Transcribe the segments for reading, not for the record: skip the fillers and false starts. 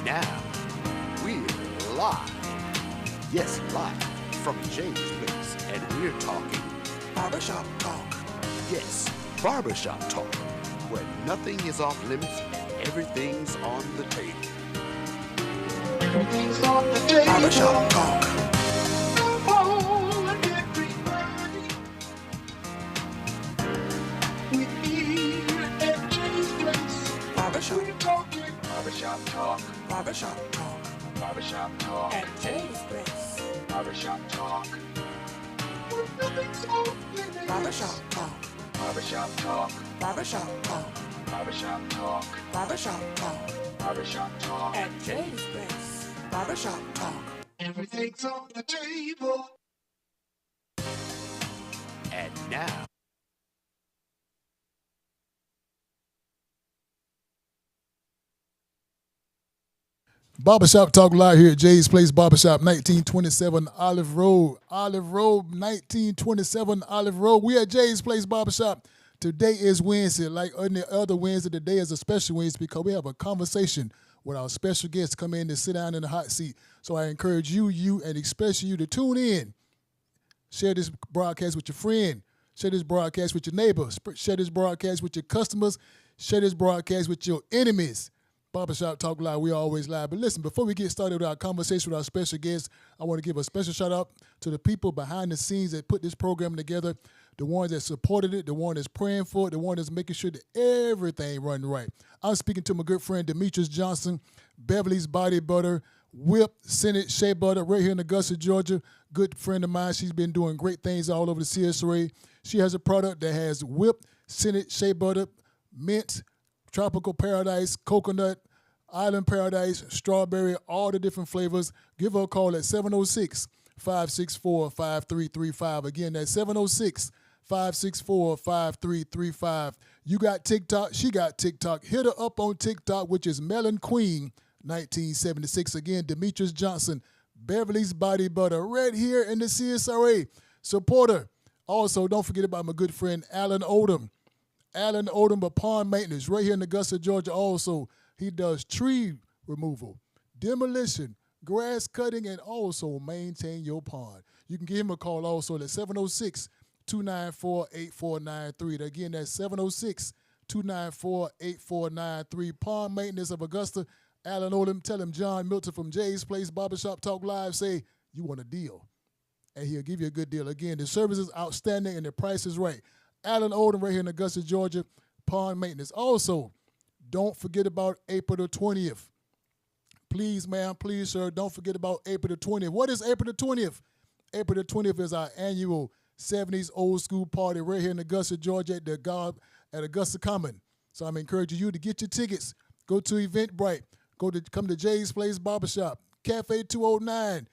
now, we're live. Yes, live from James Place, and we're talking barbershop talk. Yes, barbershop talk, where nothing is off limits, everything's on the table. Everything's on the table. Barbershop talk. Come on, everybody. We're here at James Place. Barbershop. We're talking barbershop talk. Barbershop talk. Barbershop talk. At James Place. Barbershop talk. Where nothing's off limits. Barbershop talk. Barbershop talk. Barbershop talk. Barbershop talk. Barbershop talk. Barbershop talk. At James Place. Barbershop talk. Everything's on the table. And now, Barbershop Talk Live here at Jay's Place Barbershop, 1927 Olive Road. Olive Road, 1927 Olive Road. We at Jay's Place Barbershop. Today is Wednesday. Like any other Wednesday, today is a special Wednesday because we have a conversation with our special guests come in to sit down in the hot seat. So I encourage you, and especially you to tune in. Share this broadcast with your friend. Share this broadcast with your neighbors. Share this broadcast with your customers. Share this broadcast with your enemies. Barbershop Talk Live, we always live. But listen, before we get started with our conversation with our special guests, I want to give a special shout out to the people behind the scenes that put this program together, the ones that supported it, the one that's praying for it, the one that's making sure that everything runs right. I'm speaking to my good friend Demetrius Johnson, Beverly's Body Butter, Whip, Senate Shea Butter, right here in Augusta, Georgia. Good friend of mine. She's been doing great things all over the CSRA. She has a product that has Whip, Senate Shea Butter, mint, Tropical Paradise, coconut, Island Paradise, strawberry, all the different flavors. Give her a call at 706-564-5335. Again, that's 706-564-5335. You got TikTok, she got TikTok. Hit her up on TikTok, which is Melon Queen 1976. Again, Demetrius Johnson, Beverly's Body Butter, right here in the CSRA. Support her. Also, don't forget about my good friend Alan Odom. Alan Odom of Pond Maintenance, right here in Augusta, Georgia. Also, he does tree removal, demolition, grass cutting, and also maintain your pond. You can give him a call also at 706-294-8493. Again, that's 706-294-8493. Pond Maintenance of Augusta. Alan Odom, tell him John Milton from Jay's Place Barbershop Talk Live say you want a deal, and he'll give you a good deal. Again, the service is outstanding and the price is right. Alan Odom right here in Augusta, Georgia, Pond Maintenance. Also, don't forget about April the 20th. Please, ma'am, please, sir, don't forget about April the 20th. What is April the 20th? April the 20th is our annual 70s old school party right here in Augusta, Georgia at at Augusta Common. So I'm encouraging you to get your tickets. Go to Eventbrite. Come to Jay's Place Barbershop, Cafe 209,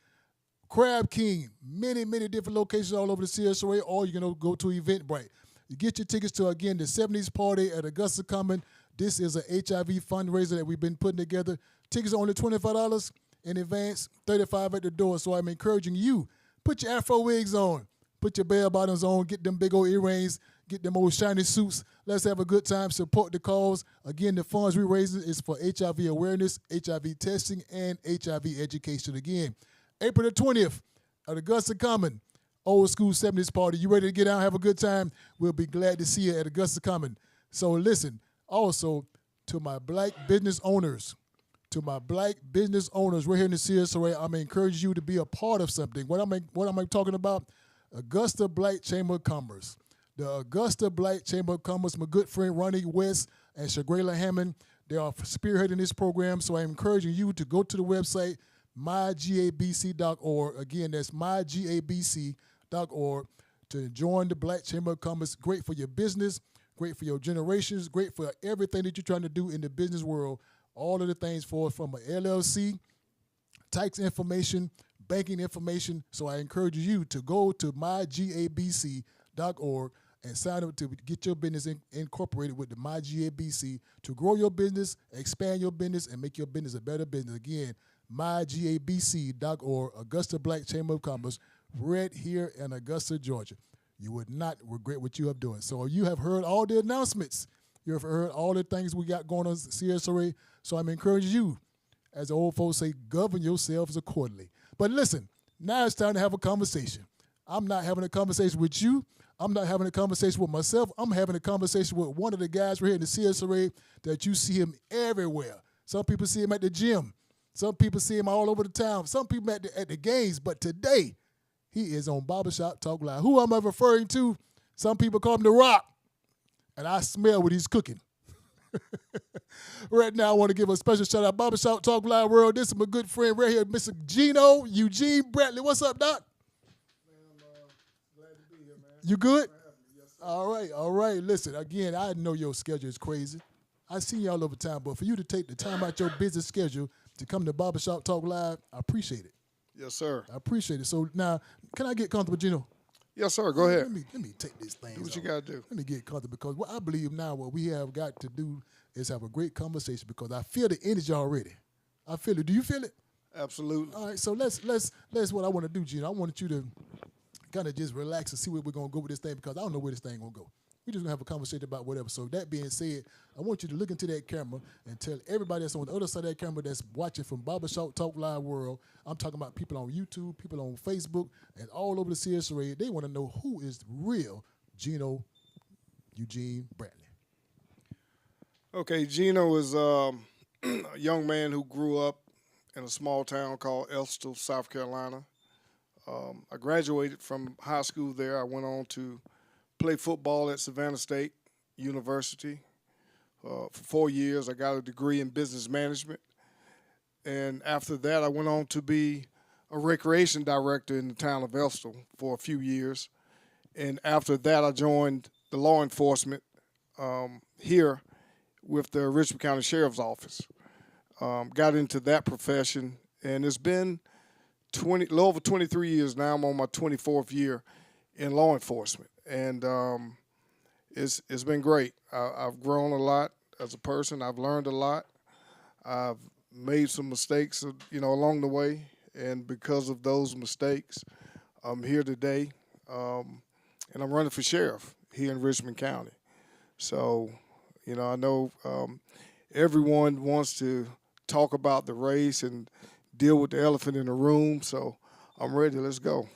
Crab King, many different locations all over the CSRA, or you can go to Eventbrite. You get your tickets to, again, the 70s party at Augusta Common. This is a HIV fundraiser that we've been putting together. Tickets are only $25 in advance, $35 at the door. So I'm encouraging you, put your Afro wigs on, put your bell bottoms on, get them big old earrings, get them old shiny suits. Let's have a good time, support the cause. Again, the funds we're raising is for HIV awareness, HIV testing, and HIV education. Again, April the 20th at Augusta Common. Old school 70s party. You ready to get out and have a good time? We'll be glad to see you at Augusta Common. So listen, also to my black business owners, right here in the CSRA, I'm encouraging you to be a part of something. What am I talking about? Augusta Black Chamber of Commerce. The Augusta Black Chamber of Commerce, my good friend Ronnie West and Shagrayla Hammond, they are spearheading this program. So I'm encouraging you to go to the website, mygabc.org. Again, that's mygabc.org to join the Black Chamber of Commerce. Great for your business, great for your generations, great for everything that you're trying to do in the business world. All of the things from an LLC, tax information, banking information. So I encourage you to go to mygabc.org and sign up to get your business incorporated with the MyGABC to grow your business, expand your business, and make your business a better business. Again, mygabc.org, Augusta Black Chamber of Commerce, right here in Augusta, Georgia. You would not regret what you are doing. So you have heard all the announcements. You have heard all the things we got going on at CSRA. So I'm encouraging you, as the old folks say, govern yourselves accordingly. But listen, now it's time to have a conversation. I'm not having a conversation with you. I'm not having a conversation with myself. I'm having a conversation with one of the guys right here in the CSRA that you see him everywhere. Some people see him at the gym. Some people see him all over the town. Some people at the games. But today, he is on Barbershop Talk Live. Who am I referring to? Some people call him The Rock. And I smell what he's cooking. Right now, I want to give a special shout out, Barbershop Talk Live World. This is my good friend right here, Mr. Eugene Brantley. What's up, Doc? Man, glad to be here, man. You good? Yes, sir. All right. Listen, again, I know your schedule is crazy. I see you all over town, but for you to take the time out your busy schedule to come to Barbershop Talk Live, I appreciate it. Yes, sir. I appreciate it. So now, can I get comfortable, Gino? Yes, sir. Go ahead. Let me take this thing. Do what you got to do. Let me get comfortable because what I believe now, what we have got to do is have a great conversation because I feel the energy already. I feel it. Do you feel it? Absolutely. All right. So let's what I want to do, Gino. I want you to kind of just relax and see where we're gonna go with this thing because I don't know where this thing gonna go. We're just gonna have a conversation about whatever. So that being said, I want you to look into that camera and tell everybody that's on the other side of that camera that's watching from Barbershop Talk Live World. I'm talking about people on YouTube, people on Facebook, and all over the CSRA. They want to know who is real Eugene Brantley. Okay, Gino is a young man who grew up in a small town called Estill, South Carolina. I graduated from high school there. I went on to play football at Savannah State University for 4 years. I got a degree in business management. And after that, I went on to be a recreation director in the town of Estill for a few years. And after that, I joined the law enforcement here with the Richmond County Sheriff's Office. Got into that profession, and it's been a little over 23 years now. I'm on my 24th year in law enforcement, and it's been great. I've grown a lot as a person. I've learned a lot. I've made some mistakes, along the way, and because of those mistakes, I'm here today, and I'm running for sheriff here in Richmond County. So, I know everyone wants to talk about the race and deal with the elephant in the room, so I'm ready. Let's go.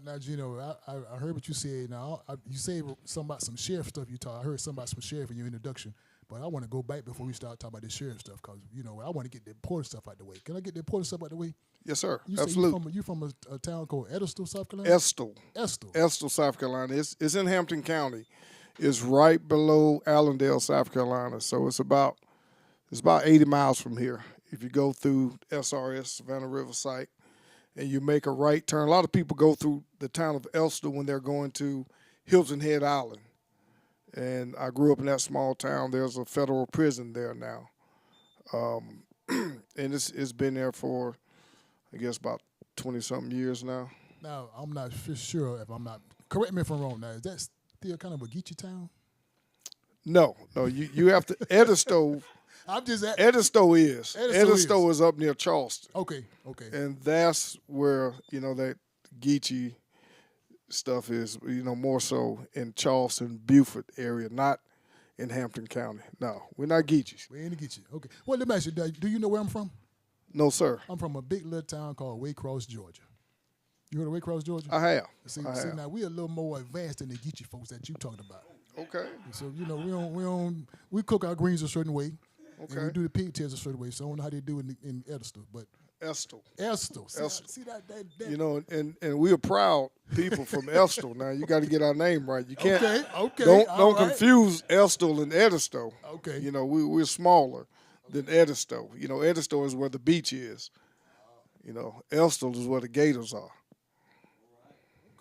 Now, Gino, I heard what you said. Now, you said something about some sheriff stuff you talked. I heard something about some sheriff in your introduction, but I want to go back before we start talking about this sheriff stuff because, I want to get the important stuff out the way. Can I get the important stuff out the way? Yes, sir. You Absolutely. You from a town called Estill, South Carolina? Estill, South Carolina. It's in Hampton County. It's right below Allendale, South Carolina. So it's about 80 miles from here. If you go through SRS, Savannah River site, and you make a right turn. A lot of people go through the town of Estill when they're going to Hilton Head Island. And I grew up in that small town. There's a federal prison there now. And it's been there for, I guess, about 20-something years now. Now, I'm not sure if I'm not, correct me if I'm wrong now, is that still kind of a Geechee town? No, you have to, Edisto. I'm just at Edisto is up near Charleston. Okay. And that's where, that Geechee stuff is, more so in Charleston, Beaufort area, not in Hampton County. No, we're not Geechees. We ain't Geechee. Okay. Well, let me ask you, do you know where I'm from? No, sir. I'm from a big little town called Waycross, Georgia. You heard of Waycross, Georgia? I have. See, now we're a little more advanced than the Geechee folks that you talked about. Okay. So, we cook our greens a certain way. Okay. And we do the pigtails a certain way. So I don't know how they do it in Estill, but Estill. See that and we are proud people from Estill. Now you got to get our name right. You can't. Okay. Don't confuse Estill and Edisto. Okay. We're smaller than Edisto. Edisto is where the beach is. Estill is where the Gators are.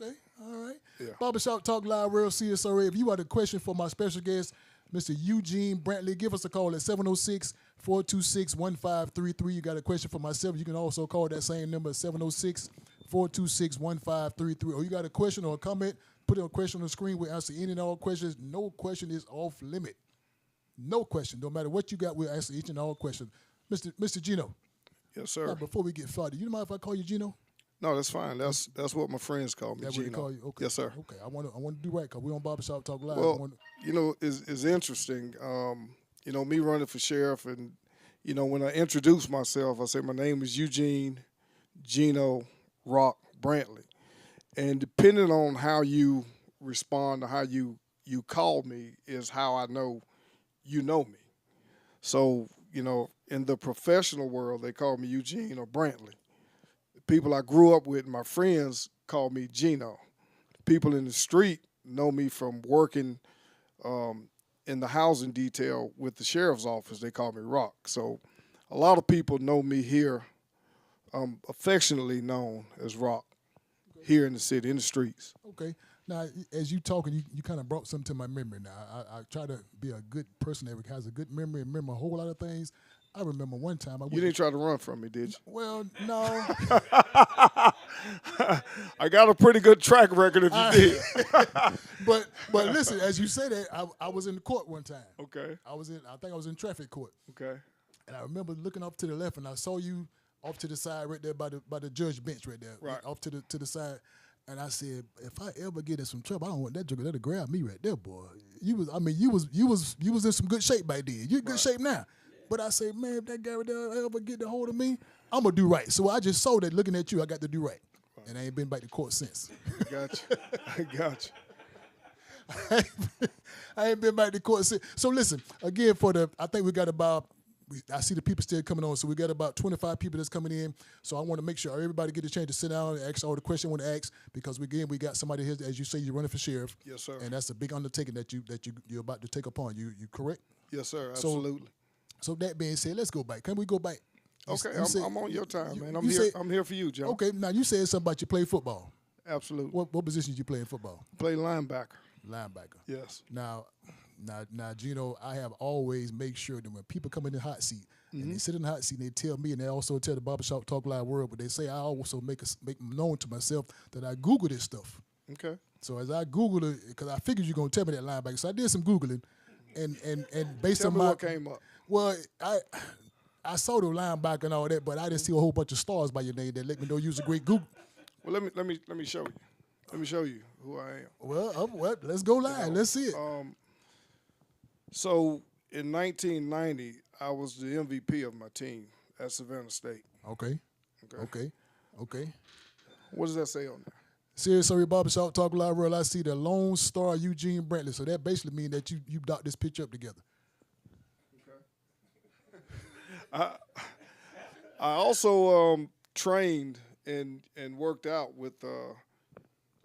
Okay. All right. Yeah. Barbershop Talk Live World CSRA. If you had a question for my special guest, Mr. Eugene Brantley, give us a call at 706-426-1533. You got a question for myself, you can also call that same number, 706-426-1533. Or you got a question or a comment, put a question on the screen. We'll answer any and all questions. No question is off limit. No question. No matter what you got, we'll answer each and all questions. Mr. Gino. Yes, sir. Now, before we get started, you mind if I call you Gino? No, that's fine. That's what my friends call me, That's Gino. what they call you? Okay. Yes, sir. Okay, I want to do right because we're on Barbershop Talk Live. Well, it's interesting. Me running for sheriff and, when I introduce myself, I say my name is Eugene Gino Rock Brantley. And depending on how you respond or how you call me is how I know you know me. So, in the professional world, they call me Eugene or Brantley. The people I grew up with, my friends, call me Gino. People in the street know me from working in the housing detail with the sheriff's office. They call me Rock. So a lot of people know me here, affectionately known as Rock, here in the city, in the streets. Okay. Now, as you talking, you kind of brought something to my memory. Now, I try to be a good person that has a good memory and remember a whole lot of things. I remember one time I went. You didn't try to run from me, did you? Well, no. I got a pretty good track record if you did. but listen, as you say that, I was in the court one time. Okay. I think I was in traffic court. Okay. And I remember looking off to the left, and I saw you off to the side right there by the judge bench right there. Right. Off to the side. And I said, if I ever get in some trouble, I don't want that joker to grab me right there, boy. You was in some good shape back then. You in good shape now. But I say, man, if that guy right there ever get a hold of me, I'm gonna do right. So I just saw that looking at you, I got to do right. And I ain't been back to court since. I got you. I ain't been back to court since. So listen, again, I think we got about, I see the people still coming on, so we got about 25 people that's coming in. So I want to make sure everybody get a chance to sit down and ask all the questions I want to ask, because we got somebody here, as you say, you're running for sheriff. Yes, sir. And that's a big undertaking that you're about to take upon. You correct? Yes, sir. Absolutely. So that being said, let's go back. Can we go back? Okay, I'm on your time, man. I'm here for you, Joe. Okay, now you said something about you play football. Absolutely. What position did you play in football? Play linebacker. Linebacker. Yes. Now, Gino, I have always made sure that when people come in the hot seat, and they sit in the hot seat, and they tell me, and they also tell the Barbershop Talk Live world, but they say I also make known to myself that I Google this stuff. Okay. So as I Googled it, because I figured you're going to tell me that linebacker, so I did some Googling, and based on what came up. Well, I saw the linebacker and all that, but I didn't see a whole bunch of stars by your name that let me know you was a great Google. Well, let me show you. Let me show you who I am. Well, let's go live. Let's see it. So in 1990, I was the MVP of my team at Savannah State. Okay. What does that say on there? Serious Sorry Barbershop Talk Live World. I see the Lone Star Eugene Brantley. So that basically means that you docked this picture up together. I also trained and worked out with the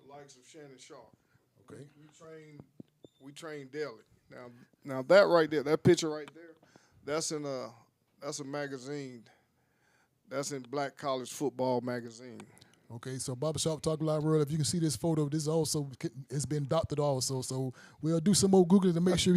likes of Shannon Sharp. Okay. We train daily. Now that right there, that picture right there, that's a magazine. That's in Black College Football magazine. Okay, so Barbershop Talk Live World, if you can see this photo, this also has been doctored also. So we'll do some more Googling to make sure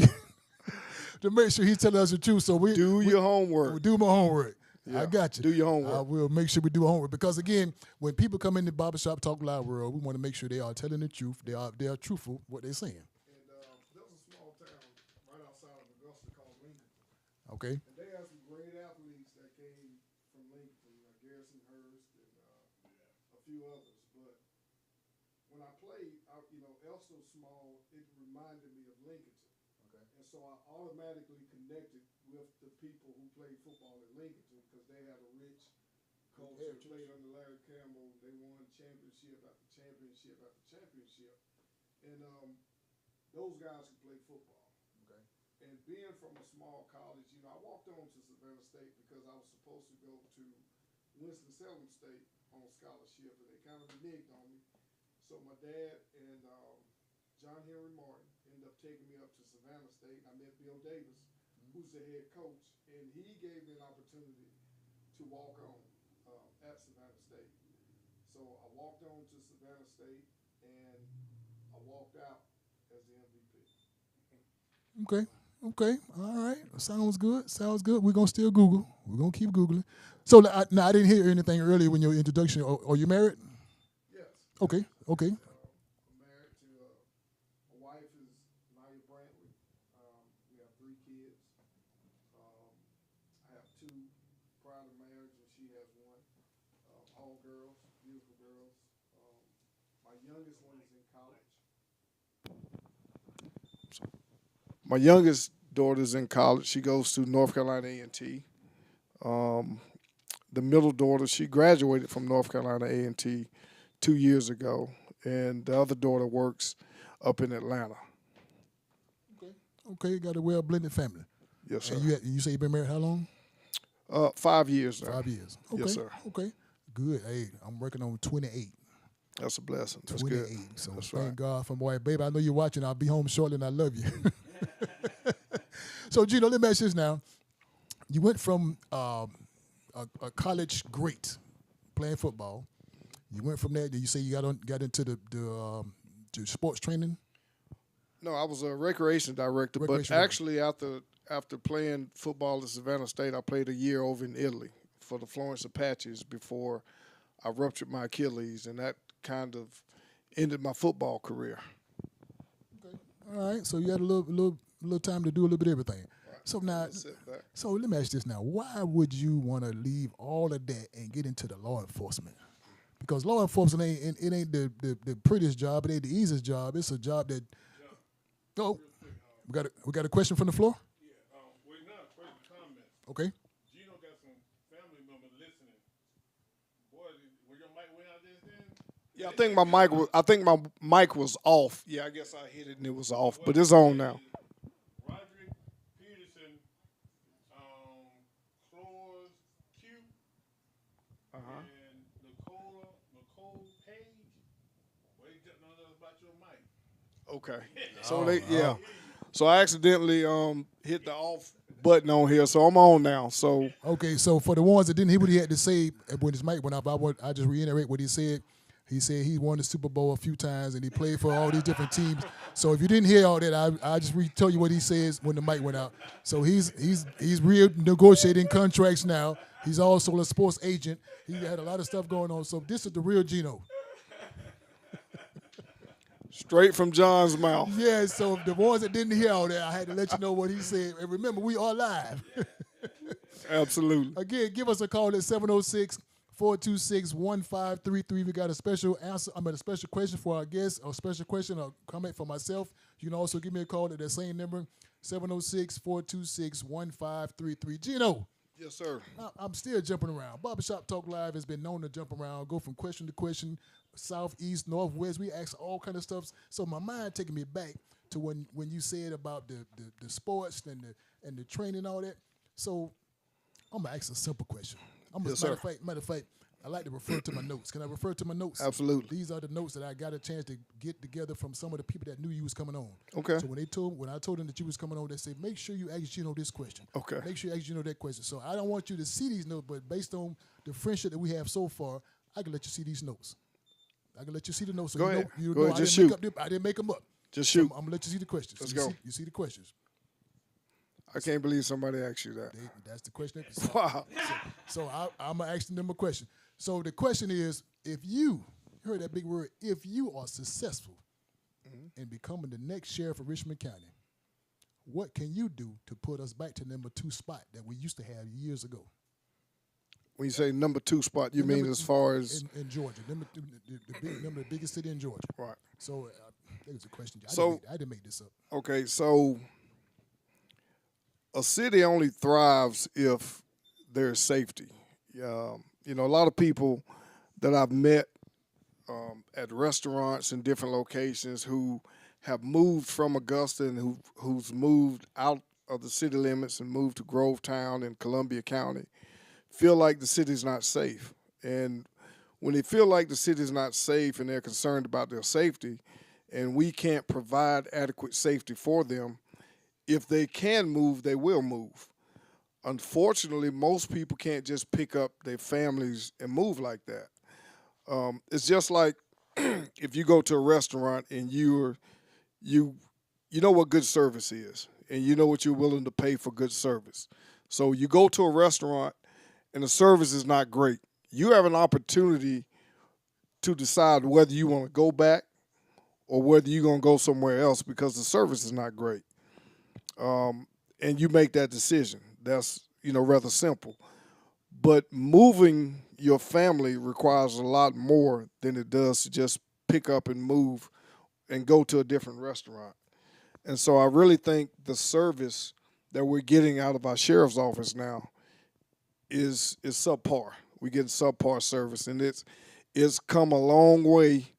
he's telling us the truth. So do your homework. We'll do my homework. Yeah. I got you. Do your homework. I will make sure we do homework, because again, when people come in the Barbershop Talk Live World, we want to make sure they are telling the truth. They are truthful what they're saying. And there was a small town right outside of Augusta called Lincoln. Okay. And they had some great athletes that came from Lincoln, Garrison Hurst and a few others. But when I played, Elsto's small, it reminded me of Lincoln. Okay. And so I automatically connected with the people who played football at Lincoln because they had a rich culture. Played under Larry Campbell. They won championship after championship after championship. And those guys could play football. Okay. And being from a small college, I walked on to Savannah State because I was supposed to go to Winston-Salem State on scholarship, and they kind of reneged on me. So my dad and John Henry Martin ended up taking me up to Savannah State. I met Bill Davis, who's the head coach, and he gave me an opportunity to walk on at Savannah State. So I walked on to Savannah State, and I walked out as the MVP. Okay. All right. Sounds good. We're going to still Google. We're going to keep Googling. So now I didn't hear anything earlier when your introduction. Are you married? Yes. Okay. I'm married to my wife is Maya Brantley. We have 3 kids. I have 2 prior to marriage, and she has 1. All girls, beautiful girls. My youngest one is in college. My youngest daughter's in college. She goes to North Carolina A&T. The middle daughter, she graduated from North Carolina A&T 2 years ago, and the other daughter works up in Atlanta. Okay, got a well-blended family. Yes, sir. And you say you've been married how long? 5 years now. 5 years. Okay. Yes, sir. Okay. Good. Hey, I'm working on 28. That's a blessing. That's 28. good. So That's thank right. God for my wife. Baby, I know you're watching. I'll be home shortly, and I love you. So, Gino, let me ask you this now. You went from a college great playing football. You went from there. Did you say you got into the sports training? No, I was a recreation director, Recreation but director. actually after playing football at Savannah State, I played a year over in Italy for the Florence Apaches before I ruptured my Achilles, and that kind of ended my football career. Okay. All right. So you had a little time to do a little bit of everything. Right. So now, Sit back. so let me ask you this now. Why would you want to leave all of that and get into the law enforcement? Because law enforcement ain't the prettiest job. It ain't the easiest job. It's a job that. Oh, we got a question from the floor. Yeah, well, not a question, comment. Okay. Gino got some family members listening. Boy, where your mic went out just then? Yeah, I think my mic was off. Yeah, I guess I hit it and it was off, but it's on now. Roderick Peterson, Floors Cute, and Nicole Page. Well, they just know about your mic. Okay. So So I accidentally hit the off button on here, so I'm on now. So Okay, so for the ones that didn't hear what he had to say when his mic went up, I just reiterate what he said. He said he won the Super Bowl a few times and he played for all these different teams. So if you didn't hear all that, I just tell you what he says when the mic went out. So he's renegotiating contracts now. He's also a sports agent. He had a lot of stuff going on. So this is the real Gino. straight from John's mouth. Yeah, so the ones that didn't hear all that, I had to let you know what he said. And remember, we are live. Absolutely. Again, give us a call at 706-426-1533. We got a special answer. A special question for our guests, or a special question or comment for myself. You can also give me a call at that same number, 706-426-1533. Gino. Yes, sir. I'm still jumping around. Barbershop Talk Live has been known to jump around, go from question to question, south, east, north, west. We ask all kind of stuff. So my mind taking me back to when you said about the sports and the training and all that. So I'm gonna ask a simple question. Yes, matter sir. of fact, I like to refer to my notes. Can I refer to my notes? Absolutely. These are the notes that I got a chance to get together from some of the people that knew you was coming on. Okay. So when I told them that you was coming on, they said, make sure you ask Gino this question. Okay. Make sure you ask Gino that question. So I don't want you to see these notes, but based on the friendship that we have so far, I can let you see these notes. I can let you see the notes. So Go ahead. You Go know ahead. I Just didn't shoot. I didn't make them up. Just So shoot. I'm gonna let you see the questions. Let's So go. you see the questions. I can't believe somebody asked you that. That's the question. Wow. So I'm gonna ask them a question. So the question is, if you heard that big word, if you are successful in becoming the next sheriff of Richmond County, what can you do to put us back to number 2 spot that we used to have years ago? When you say number 2 spot, you mean as far as in Georgia, number the biggest city in Georgia. right? So that was a question. I didn't make this up. Okay, so a city only thrives if there's safety. You know, a lot of people that I've met at restaurants in different locations who have moved from Augusta and who's moved out of the city limits and moved to Grovetown in Columbia County feel like the city's not safe. And when they feel like the city's not safe and they're concerned about their safety and we can't provide adequate safety for them, if they can move, they will move. Unfortunately, most people can't just pick up their families and move like that. It's just like if you go to a restaurant and you know what good service is, and you know what you're willing to pay for good service. So you go to a restaurant and the service is not great. You have an opportunity to decide whether you want to go back or whether you're going to go somewhere else because the service is not great. And you make that decision. That's, rather simple. But moving your family requires a lot more than it does to just pick up and move and go to a different restaurant. And so I really think the service that we're getting out of our sheriff's office now is subpar. We get subpar service, and it's come a long way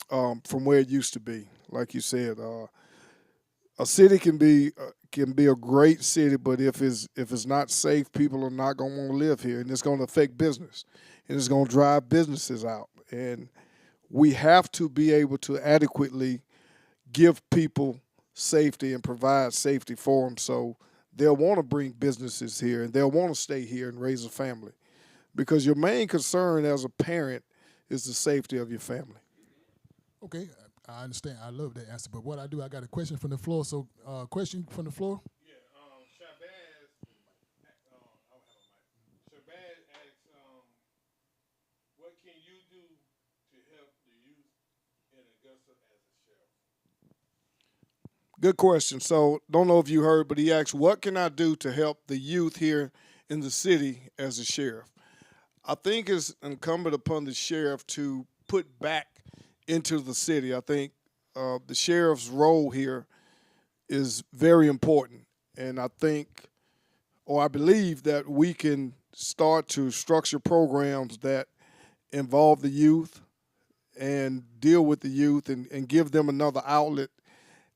from where it used to be. Like you said, a city can be a great city, but if it's not safe, people are not going to want to live here, and it's going to affect business, and it's going to drive businesses out. And we have to be able to adequately give people safety and provide safety for them, so they'll want to bring businesses here and they'll want to stay here and raise a family, because your main concern as a parent is the safety of your family. Okay, I understand. I love that answer. But what I do, I got a question from the floor. So, question from the floor. Yeah, Shabazz, I don't have a mic. Shabazz asks, what can you do to help the youth in Augusta as a sheriff? Good question. So, don't know if you heard, but he asked, what can I do to help the youth here in the city as a sheriff? I think it's incumbent upon the sheriff to put back into the city. I think the sheriff's role here is very important. And I think, or I believe, that we can start to structure programs that involve the youth and deal with the youth and give them another outlet.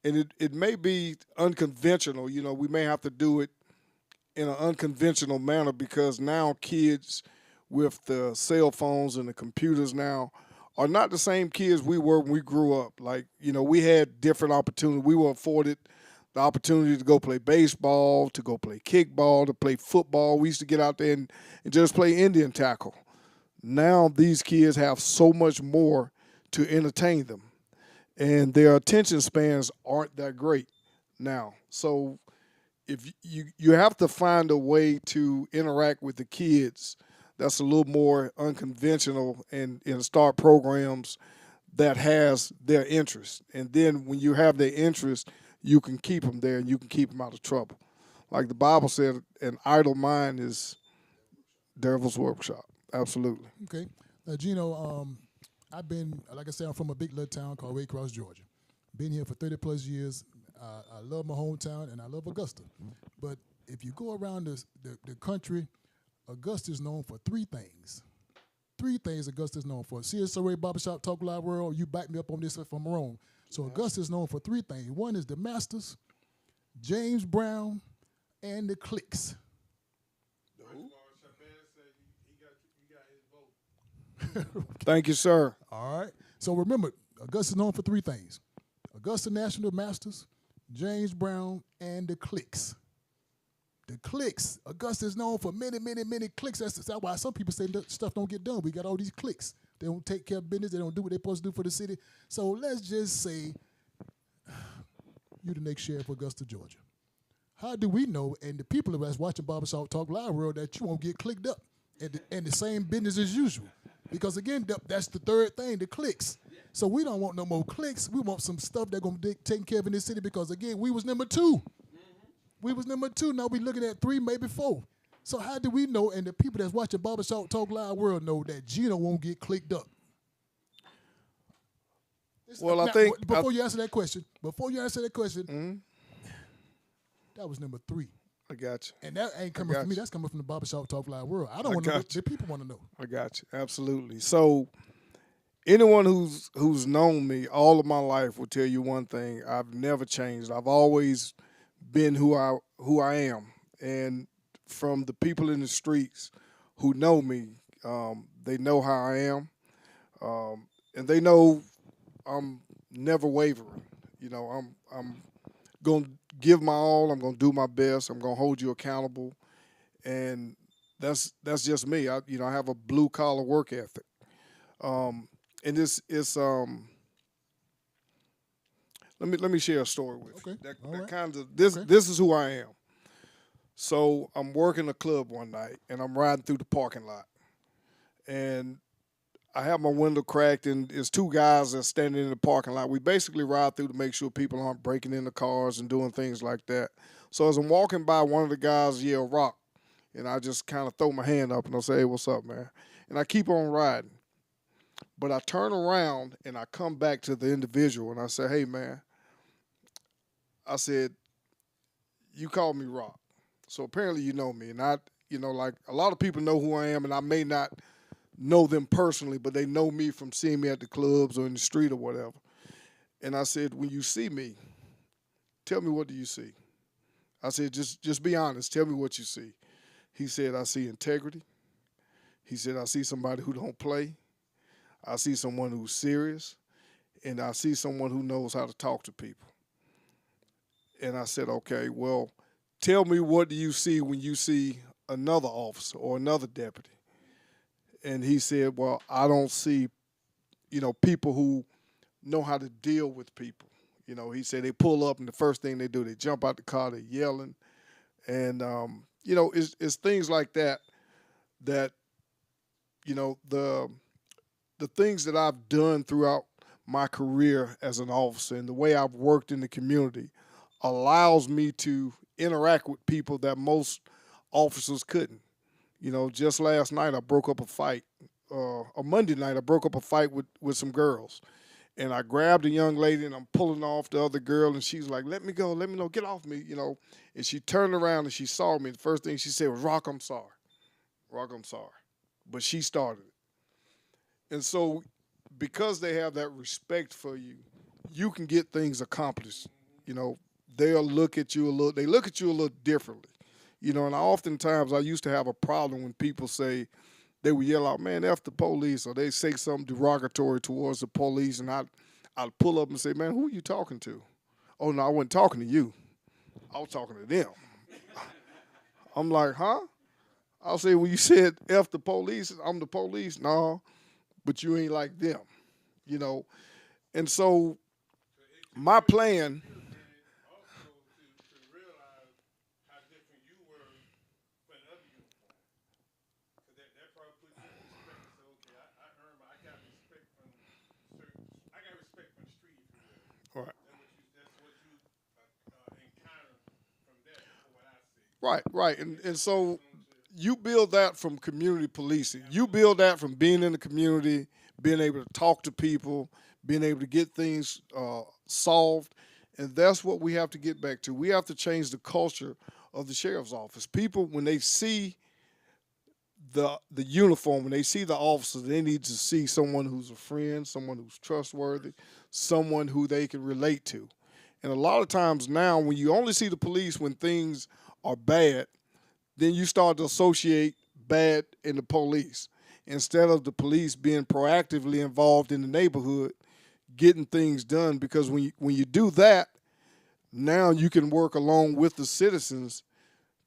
And it may be unconventional. You know, we may have to do it in an unconventional manner, because now kids with the cell phones and the computers now are not the same kids we were when we grew up. Like, you know, we had different opportunities. We were afforded the opportunity to go play baseball, to go play kickball, to play football. We used to get out there and just play Indian tackle. Now these kids have so much more to entertain them, and their attention spans aren't that great now. So if you have to find a way to interact with the kids that's a little more unconventional, and start programs that has their interest. And then when you have their interest, you can keep them there and you can keep them out of trouble. Like the Bible said, an idle mind is devil's workshop. Absolutely. Okay. Gino, I've been, like I said, I'm from a big little town called Waycross, Georgia. Been here for 30 plus years. I love my hometown and I love Augusta. But if you go around the country, Augusta is known for three things. Three things Augusta is known for. CSOA Barbershop Talk Live World, you back me up on this if I'm wrong. So Augusta is known for three things. One is the Masters, James Brown, and the Cliques. First of all, Shabazz said he got his vote. Thank you, sir. All right. So remember, Augusta is known for three things. Augusta National Masters, James Brown, and the Cliques. The cliques. Augusta is known for many, many, many cliques. That's why some people say stuff don't get done. We got all these cliques. They don't take care of business. They don't do what they're supposed to do for the city. So let's just say you're the next sheriff of Augusta, Georgia. How do we know, and the people that's watching Barbershop Talk Live World, that you won't get clicked up and the same business as usual? Because, again, that's the third thing, the cliques. So we don't want no more cliques. We want some stuff that's going to be taken care of in this city because, again, we was number 2. We was number 2. Now we looking at 3, maybe 4. So how do we know, and the people that's watching Barbershop Talk Live World know, that Gino won't get clicked up? Well, now, I think before you answer that question, that was number 3. I got you. And that ain't coming from me. That's coming from the Barbershop Talk Live World. I don't want to know what the people want to know. I got you. Absolutely. So anyone who's known me all of my life will tell you one thing: I've never changed. I've always been who I am. And from the people in the streets who know me, they know how I am, and they know I'm never wavering. You know, I'm gonna give my all. I'm gonna do my best. I'm gonna hold you accountable, and that's just me. I have a blue collar work ethic, and it's Let me share a story with you. This is who I am. So I'm working a club one night, and I'm riding through the parking lot, and I have my window cracked, and there's 2 guys that's standing in the parking lot. We basically ride through to make sure people aren't breaking into cars and doing things like that. So as I'm walking by, one of the guys yell "rock," and I just kind of throw my hand up and I say, "Hey, what's up, man?" And I keep on riding. But I turn around and I come back to the individual and I say, "Hey, man," I said, "you called me Rock. So apparently you know me." And You know, like a lot of people know who I am, and I may not know them personally, but they know me from seeing me at the clubs or in the street or whatever. And I said, when you see me, tell me, what do you see? I said, just be honest. Tell me what you see. He said, I see integrity. He said, I see somebody who don't play. I see someone who's serious. And I see someone who knows how to talk to people. And I said, okay, well, tell me, what do you see when you see another officer or another deputy? And he said, well, I don't see, people who know how to deal with people. He said they pull up and the first thing they do, they jump out the car, they're yelling. And, it's things like that, the things that I've done throughout my career as an officer and the way I've worked in the community allows me to interact with people that most officers couldn't. Just last night I broke up a fight. A Monday night I broke up a fight with some girls. And I grabbed a young lady and I'm pulling off the other girl and she's like, let me go, get off me, And she turned around and she saw me. The first thing she said was, Rock, I'm sorry. Rock, I'm sorry. But she started it. And so because they have that respect for you, you can get things accomplished. They'll look at you a little differently. And oftentimes I used to have a problem when people say, they would yell out, man, F the police, or they say something derogatory towards the police, and I'd pull up and say, man, who are you talking to? Oh, no, I wasn't talking to you. I was talking to them. I'm like, huh? I'll say, well, you said F the police, I'm the police. No, but you ain't like them, And so my plan... Right. And so you build that from community policing. You build that from being in the community, being able to talk to people, being able to get things solved. And that's what we have to get back to. We have to change the culture of the sheriff's office. People, when they see the uniform, when they see the officer, they need to see someone who's a friend, someone who's trustworthy, someone who they can relate to. And a lot of times now, when you only see the police when things are bad, then you start to associate bad in the police instead of the police being proactively involved in the neighborhood, getting things done. Because when you do that, now you can work along with the citizens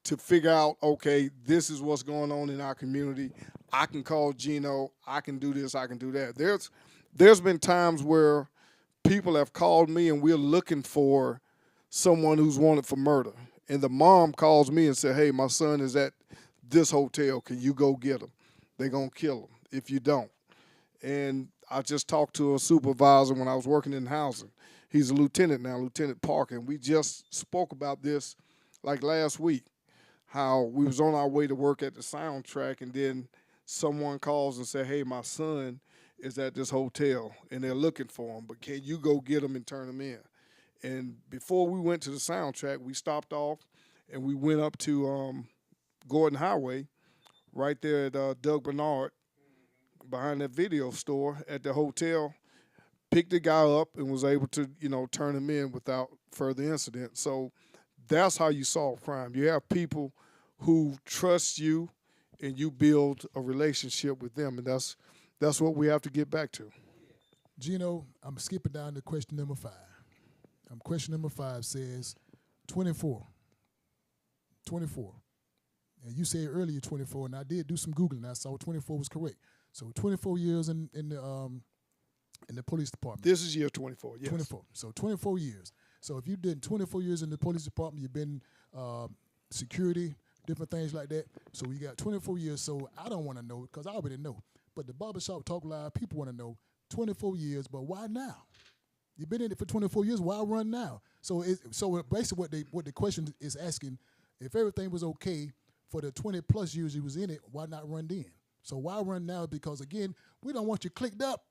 to figure out, okay, this is what's going on in our community. I can call Gino. I can do this. I can do that. There's been times where people have called me and we're looking for someone who's wanted for murder. And the mom calls me and said, hey, my son is at this hotel. Can you go get him? They're going to kill him if you don't. And I just talked to a supervisor when I was working in housing. He's a lieutenant now, Lieutenant Parker. And we just spoke about this like last week, how we was on our way to work at the soundtrack and then someone calls and said, hey, my son is at this hotel and they're looking for him, but can you go get him and turn him in? And before we went to the soundtrack, we stopped off and we went up to Gordon Highway right there at Doug Bernard behind that video store at the hotel, picked the guy up and was able to, turn him in without further incident. So that's how you solve crime. You have people who trust you and you build a relationship with them, and that's what we have to get back to. Gino, I'm skipping down to question number 5. Question number 5 says 24. 24. And you said earlier 24, and I did do some Googling. I saw 24 was correct. So 24 years in the police department. This is year 24, yes. 24. So 24 years. So if you did 24 years in the police department, you've been security, different things like that. So you got 24 years. So I don't want to know because I already know. But the Barbershop Talk Live, people want to know 24 years, but why now? You've been in it for 24 years. Why run now? So basically what the question is asking, if everything was okay for the 20-plus years you was in it, why not run then? So why run now? Because, again, we don't want you clicked up.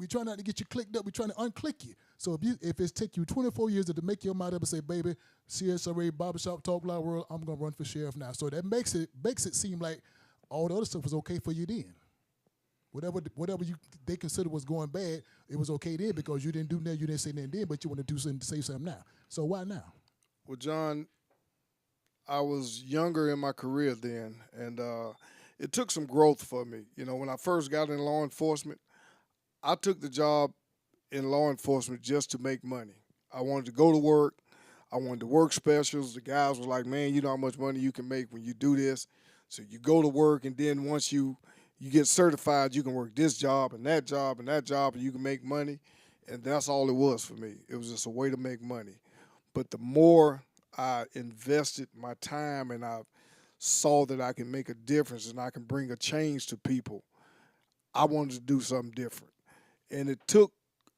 We try not to get you clicked up. We trying to unclick you. So if it's take you 24 years to make your mind up and say, baby, CSRA Barbershop Talk Live World, I'm gonna run for sheriff now. So that makes it seem like all the other stuff was okay for you then. Whatever they consider was going bad, it was okay then because you didn't do nothing, you didn't say nothing then, but you want to do something, say something now. So why now? Well, John, I was younger in my career then, and it took some growth for me. You know, when I first got in law enforcement, I took the job in law enforcement just to make money. I wanted to go to work. I wanted to work specials. The guys was like, man, you know how much money you can make when you do this. So you go to work, and then once you get certified, you can work this job and that job and that job, and you can make money. And that's all it was for me. It was just a way to make money. But the more I invested my time and I saw that I can make a difference and I can bring a change to people, I wanted to do something different. And it took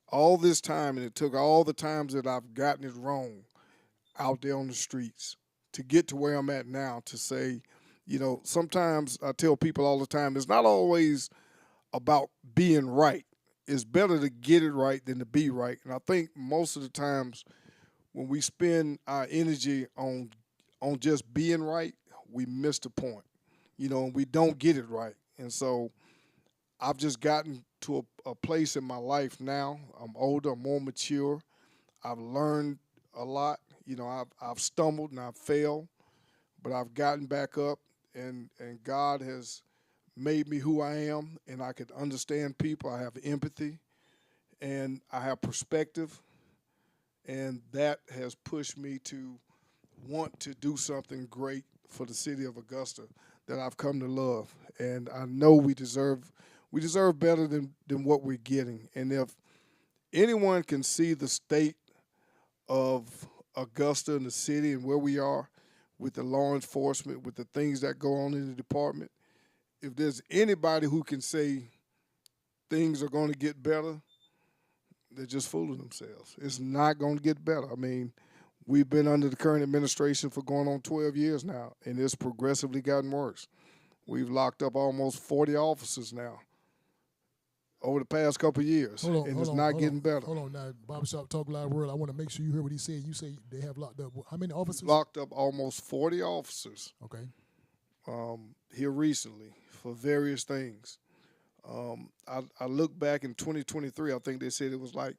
all this time, and it took all the times that I've gotten it wrong out there on the streets to get to where I'm at now, to say, you know, sometimes I tell people all the time, it's not always about being right. It's better to get it right than to be right. And I think most of the times when we spend our energy on just being right, we miss the point, you know, and we don't get it right. And so I've just gotten to a place in my life now. I'm older, I'm more mature. I've learned a lot. You know, I've stumbled and I've failed, but I've gotten back up, and God has made me who I am, and I can understand people. I have empathy, and I have perspective, and that has pushed me to want to do something great for the city of Augusta that I've come to love. And I know we deserve better than what we're getting. And if anyone can see the state of Augusta and the city and where we are with the law enforcement, with the things that go on in the department, if there's anybody who can say things are going to get better, they're just fooling themselves. It's not going to get better. I mean, we've been under the current administration for going on 12 years now, and it's progressively gotten worse. We've locked up almost 40 officers now over the past couple of years, and it's not getting better. Hold on now, Barbershop Talk Live World. I want to make sure you heard what he said. You say they have locked up how many officers? Locked up almost 40 officers. Okay. Here recently for various things. I look back in 2023, I think they said it was like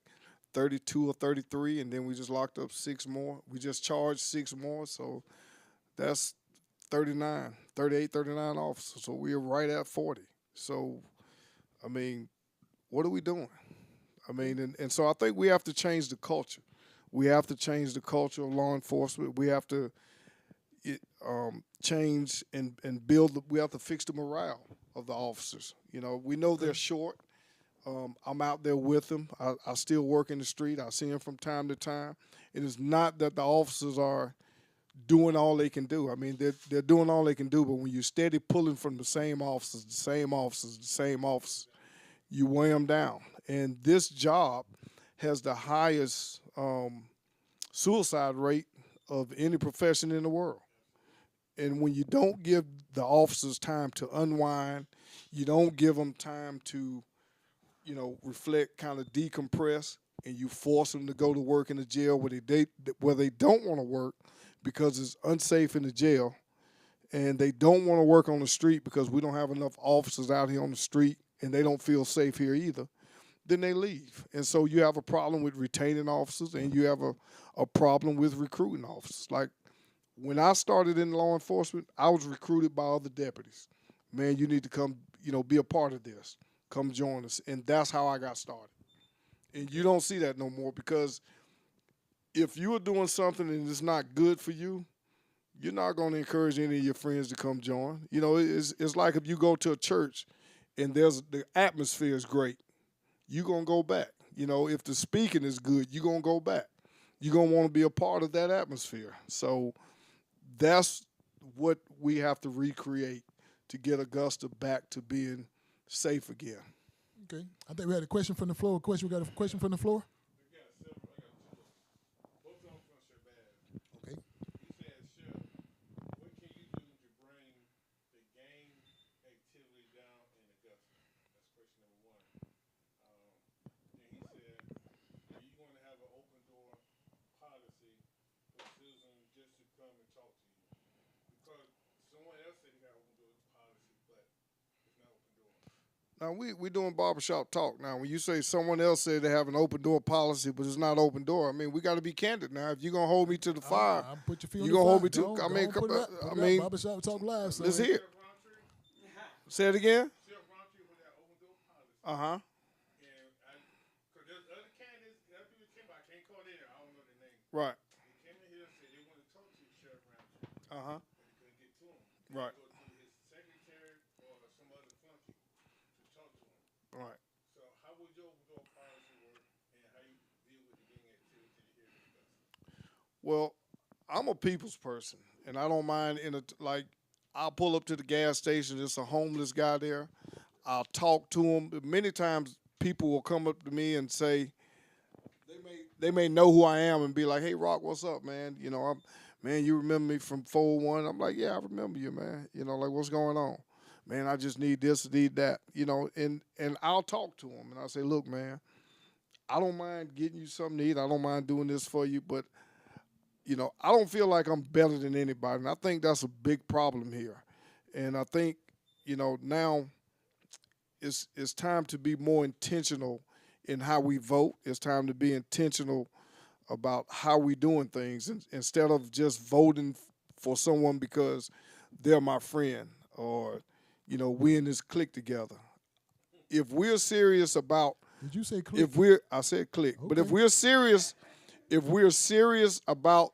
32 or 33, and then we just locked up 6 more. We just charged 6 more, so that's 38, 39 officers. So we're right at 40. So, I mean, what are we doing? I mean, and so I think we have to change the culture. We have to change the culture of law enforcement. We have to change and build. We have to fix the morale of the officers. You know, we know they're short. I'm out there with them. I still work in the street. I see them from time to time. It is not that the officers are doing all they can do. I mean, they're doing all they can do, but when you're steady pulling from the same officers, you weigh them down. And this job has the highest suicide rate of any profession in the world. And when you don't give the officers time to unwind, you don't give them time to, you know, reflect, kind of decompress, and you force them to go to work in the jail where they don't want to work because it's unsafe in the jail, and they don't want to work on the street because we don't have enough officers out here on the street, and they don't feel safe here either, then they leave. And so you have a problem with retaining officers, and you have a problem with recruiting officers. Like, when I started in law enforcement, I was recruited by other deputies. Man, you need to come, you know, be a part of this. Come join us. And that's how I got started. And you don't see that no more, because if you are doing something and it's not good for you, you're not going to encourage any of your friends to come join. You know, it's like if you go to a church and the atmosphere is great, you're going to go back. You know, if the speaking is good, you're going to go back. You're going to want to be a part of that atmosphere. So that's what we have to recreate to get Augusta back to being safe again. Okay. I think we had a question from the floor. We got a question from the floor? I got several. I got 2 of them. Both of them from Shabazz. Okay. He said, Chef, what can you do to bring the gang activity down in Augusta? That's question number 1. Now we doing barbershop talk now. When you say someone else said they have an open door policy, but it's not open door. I mean, we got to be candid now. If you're gonna hold me to the fire, I'm put your feet you on gonna the hold fire. me to. Go I on, mean, put it out. I Put it mean, out. Barbershop Talk Live. So let's hear. it. Say it again. Sheriff Roundtree with that open door policy. Uh huh. And because there's other candidates, other people came by, I can't call their, I don't know their name. Right. They came in here and said they want to talk to Sheriff Roundtree, Uh huh. but they couldn't get to him. Right. Go to his secretary or some other flunky to talk to him. Right. So how would your open door policy work, and how you deal with the gang activity here in Augusta? Well, I'm a people's person, and I don't mind like. I'll pull up to the gas station. There's a homeless guy there. I'll talk to him. Many times, people will come up to me and say, they may know who I am and be like, "Hey, Rock, what's up, man? You know, man, you remember me from 401?" I'm like, "Yeah, I remember you, man. You know, like what's going on, man? I just need this, need that, you know." And I'll talk to him and I'll say, "Look, man, I don't mind getting you something to eat. I don't mind doing this for you, but you know, I don't feel like I'm better than anybody." And I think that's a big problem here. And I think, you know, now it's time to be more intentional in how we vote. It's time to be intentional about how we doing things instead of just voting for someone because they're my friend or, you know, we in this clique together. If we're serious about did you say click? I said clique, but Okay. if we're serious about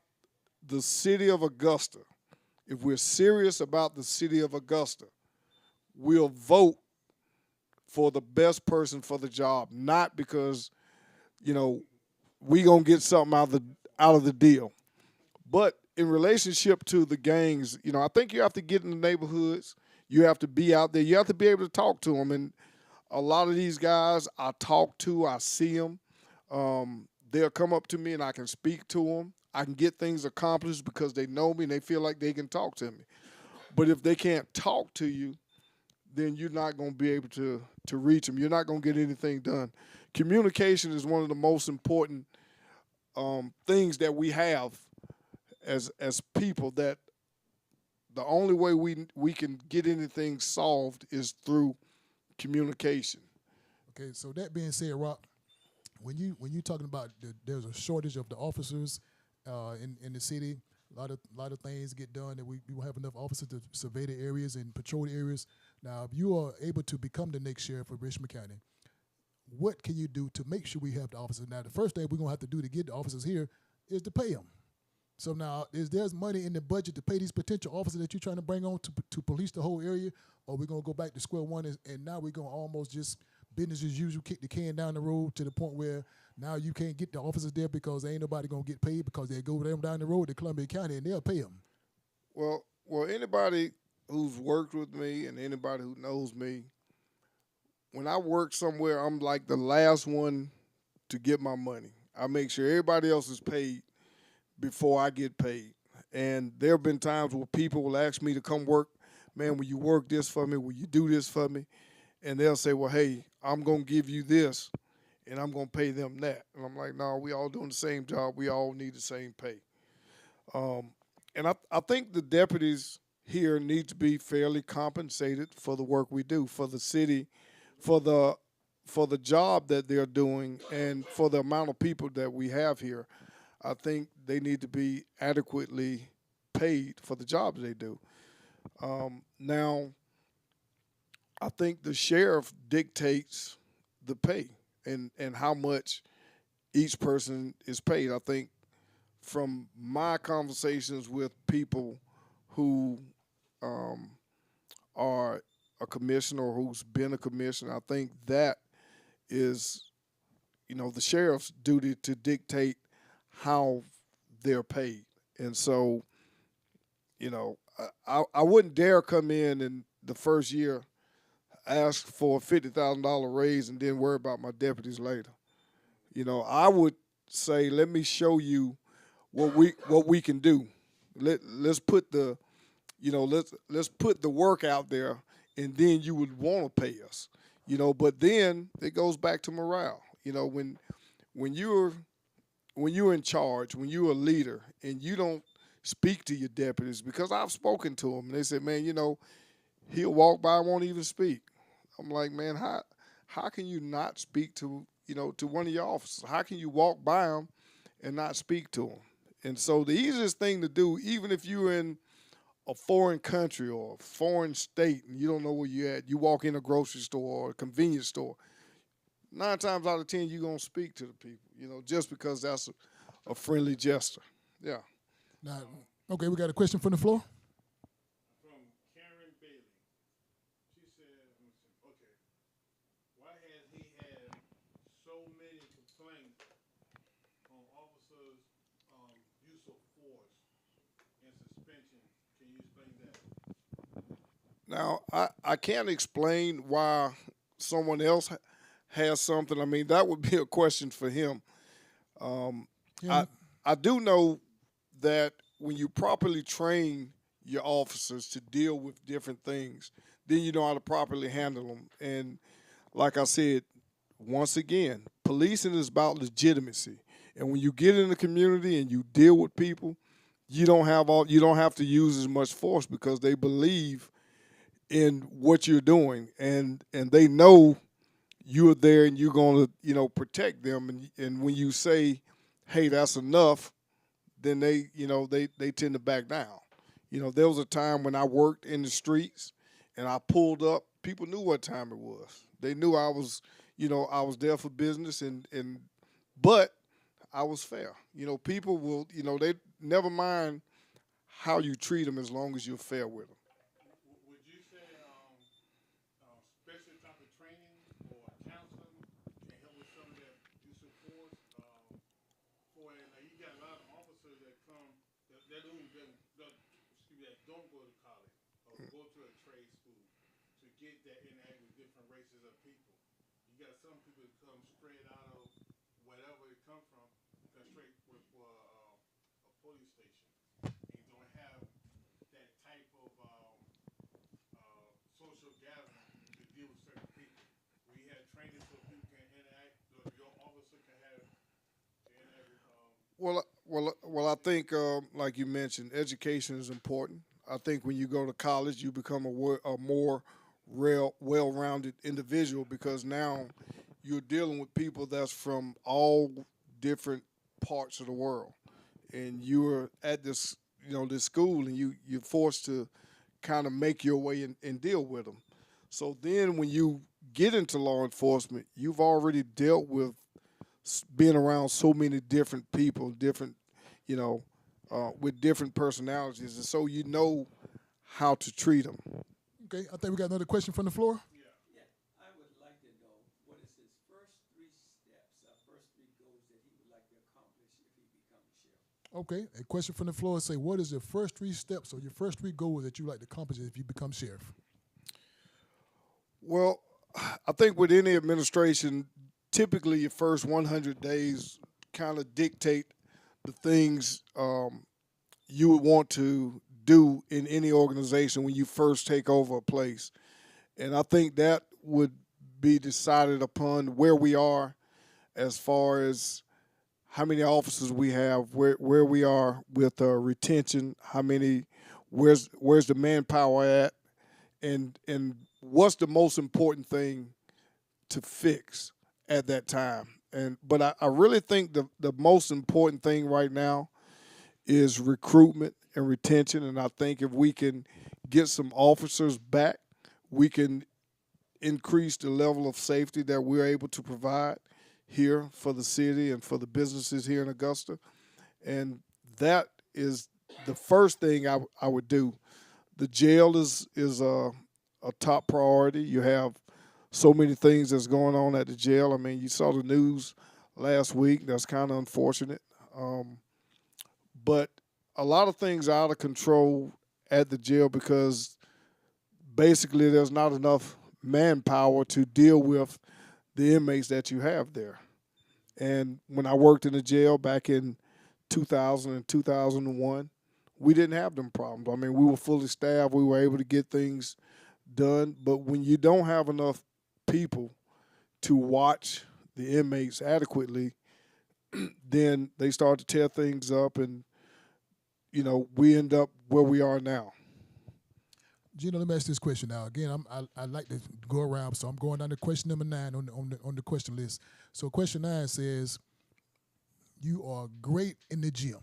the city of Augusta, if we're serious about the city of Augusta, we'll vote for the best person for the job, not because, you know, we gonna get something out of the deal. But in relationship to the gangs, you know, I think you have to get in the neighborhoods. You have to be out there. You have to be able to talk to them. And a lot of these guys I talk to, I see them. They'll come up to me and I can speak to them. I can get things accomplished because they know me and they feel like they can talk to me. But if they can't talk to you, then you're not going to be able to reach them. You're not going to get anything done. Communication is one of the most important things that we have as people, that the only way we can get anything solved is through communication. Okay, so that being said, Rock, when you talking about there's a shortage of the officers in the city, a lot of things get done that we won't have enough officers to survey the areas and patrol the areas. Now, if you are able to become the next sheriff of Richmond County, what can you do to make sure we have the officers? Now, the first thing we're gonna have to do to get the officers here is to pay them. So now, there's money in the budget to pay these potential officers that you're trying to bring on to police the whole area, or we're gonna go back to square one and now we're gonna almost just business as usual, kick the can down the road to the point where now you can't get the officers there because ain't nobody gonna get paid because they go them down the road to Columbia County and they'll pay them. Well, anybody who's worked with me and anybody who knows me, when I work somewhere, I'm like the last one to get my money. I make sure everybody else is paid before I get paid. And there have been times where people will ask me to come work. "Man, will you work this for me? Will you do this for me?" And they'll say, "Well, hey, I'm going to give you this, and I'm going to pay them that." And I'm like, "No, we all doing the same job. We all need the same pay." And I think the deputies here need to be fairly compensated for the work we do, for the city, for the job that they're doing, and for the amount of people that we have here. I think they need to be adequately paid for the jobs they do. Now, I think the sheriff dictates the pay and how much each person is paid. I think from my conversations with people who are a commissioner or who's been a commissioner, I think that is, you know, the sheriff's duty to dictate how they're paid. And so, you know, I wouldn't dare come in the first year ask for a $50,000 raise and then worry about my deputies later. You know, I would say, let me show you what we can do. Let's put the, you know, let's put the work out there, and then you would want to pay us. You know, but then it goes back to morale. You know, when you're in charge, when you're a leader, and you don't speak to your deputies, because I've spoken to them, and they said, "Man, you know, he'll walk by and won't even speak." I'm like, man, how can you not speak to to one of your officers? How can you walk by them and not speak to them? And so the easiest thing to do, even if you're in a foreign country or a foreign state and you don't know where you're at, you walk in a grocery store or a convenience store, 9 times out of 10 you're gonna speak to the people, just because that's a friendly gesture. Yeah. Now, okay, we got a question from the floor. From Karen Bailey. She said, let me see, okay, why has he had so many complaints on officers' use of force and suspension? Can you explain that? Now I can't explain why someone else has something. I mean, that would be a question for him. Yeah. I do know that when you properly train your officers to deal with different things, then you know how to properly handle them. And like I said, once again, policing is about legitimacy. And when you get in the community and you deal with people, you don't have to use as much force because they believe in what you're doing, and they know you're there and you're going to protect them. And when you say, hey, that's enough, then they tend to back down. There was a time when I worked in the streets and I pulled up, people knew what time it was. They knew I was there for business, but I was fair. People will, they never mind how you treat them as long as you're fair with them. Would you say special type of training or counseling can help with some of that use of force? For like you got a lot of officers that come that don't go to college or go to a trade school to get that interact with different races of people. You got some people that come straight out of wherever they come from, come straight with a police station, and you don't have that type of social gathering to deal with certain people. We had training so people can interact, so your officer can have to interact with. Well, I think, like you mentioned, education is important. I think when you go to college, you become a more well-rounded individual because now you're dealing with people that's from all different parts of the world, and you're at this school, and you're forced to kind of make your way and deal with them. So then, when you get into law enforcement, you've already dealt with being around so many different people, with different personalities, and so you know how to treat them. Okay, I think we got another question from the floor. Yeah, I would like to know what is his first 3 steps, first 3 goals that he would like to accomplish if he becomes sheriff. Okay, a question from the floor say, what is your first 3 steps or your first 3 goals that you like to accomplish if you become sheriff? Well, I think with any administration, typically your first 100 days kind of dictate the things you would want to do in any organization when you first take over a place. And I think that would be decided upon where we are as far as how many officers we have, where we are with retention, where's the manpower at, and what's the most important thing to fix at that time. But I really think the most important thing right now is recruitment and retention. And I think if we can get some officers back, we can increase the level of safety that we're able to provide here for the city and for the businesses here in Augusta. And that is the first thing I would do. The jail is a top priority. You have so many things that's going on at the jail. I mean, you saw the news last week. That's kind of unfortunate. But a lot of things are out of control at the jail because basically there's not enough manpower to deal with the inmates that you have there. And when I worked in the jail back in 2000 and 2001, we didn't have them problems. I mean, we were fully staffed. We were able to get things done. But when you don't have enough people to watch the inmates adequately, then they start to tear things up, and we end up where we are now. Gino, let me ask this question now. Again, I like to go around, so I'm going down to question number 9 on the question list. So question 9 says, you are great in the gym.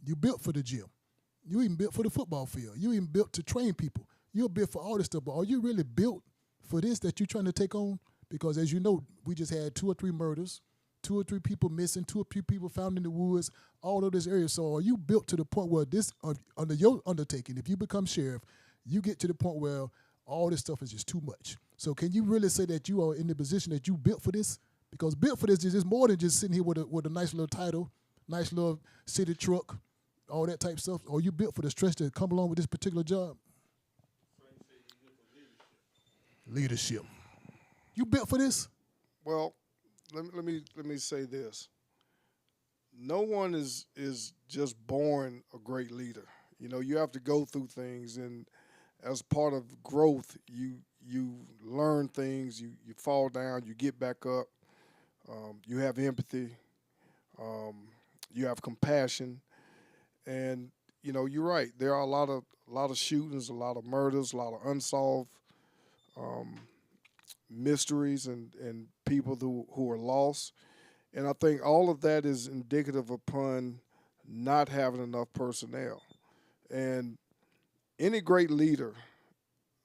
You built for the gym. You even built for the football field. You even built to train people. You're built for all this stuff, but are you really built for this that you're trying to take on? Because as you know, we just had 2 or 3 murders, 2 or 3 people missing, 2 or 3 people found in the woods, all of this area. So are you built to the point where this, under your undertaking, if you become sheriff, you get to the point where all this stuff is just too much? So can you really say that you are in the position that you built for this? Because built for this is just more than just sitting here with a nice little title, nice little city truck, all that type of stuff. Or you built for the stress that come along with this particular job? Leadership. You built for this? Well, let me say this. No one is just born a great leader. You know, you have to go through things, and as part of growth, you learn things, you fall down, you get back up, you have empathy, you have compassion, and you know, you're right. There are a lot of shootings, a lot of murders, a lot of unsolved mysteries, and people who are lost. And I think all of that is indicative upon not having enough personnel. And any great leader,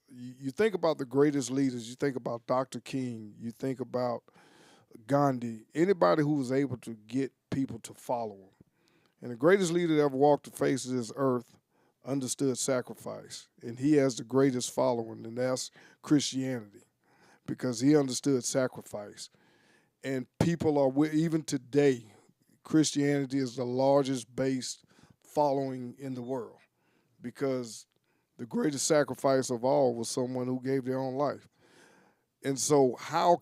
you think about the greatest leaders, you think about Dr. King, you think about Gandhi, anybody who was able to get people to follow him. And the greatest leader that ever walked the face of this earth understood sacrifice. And he has the greatest following, and that's Christianity, because he understood sacrifice. And people are, even today, Christianity is the largest based following in the world, because the greatest sacrifice of all was someone who gave their own life. And so how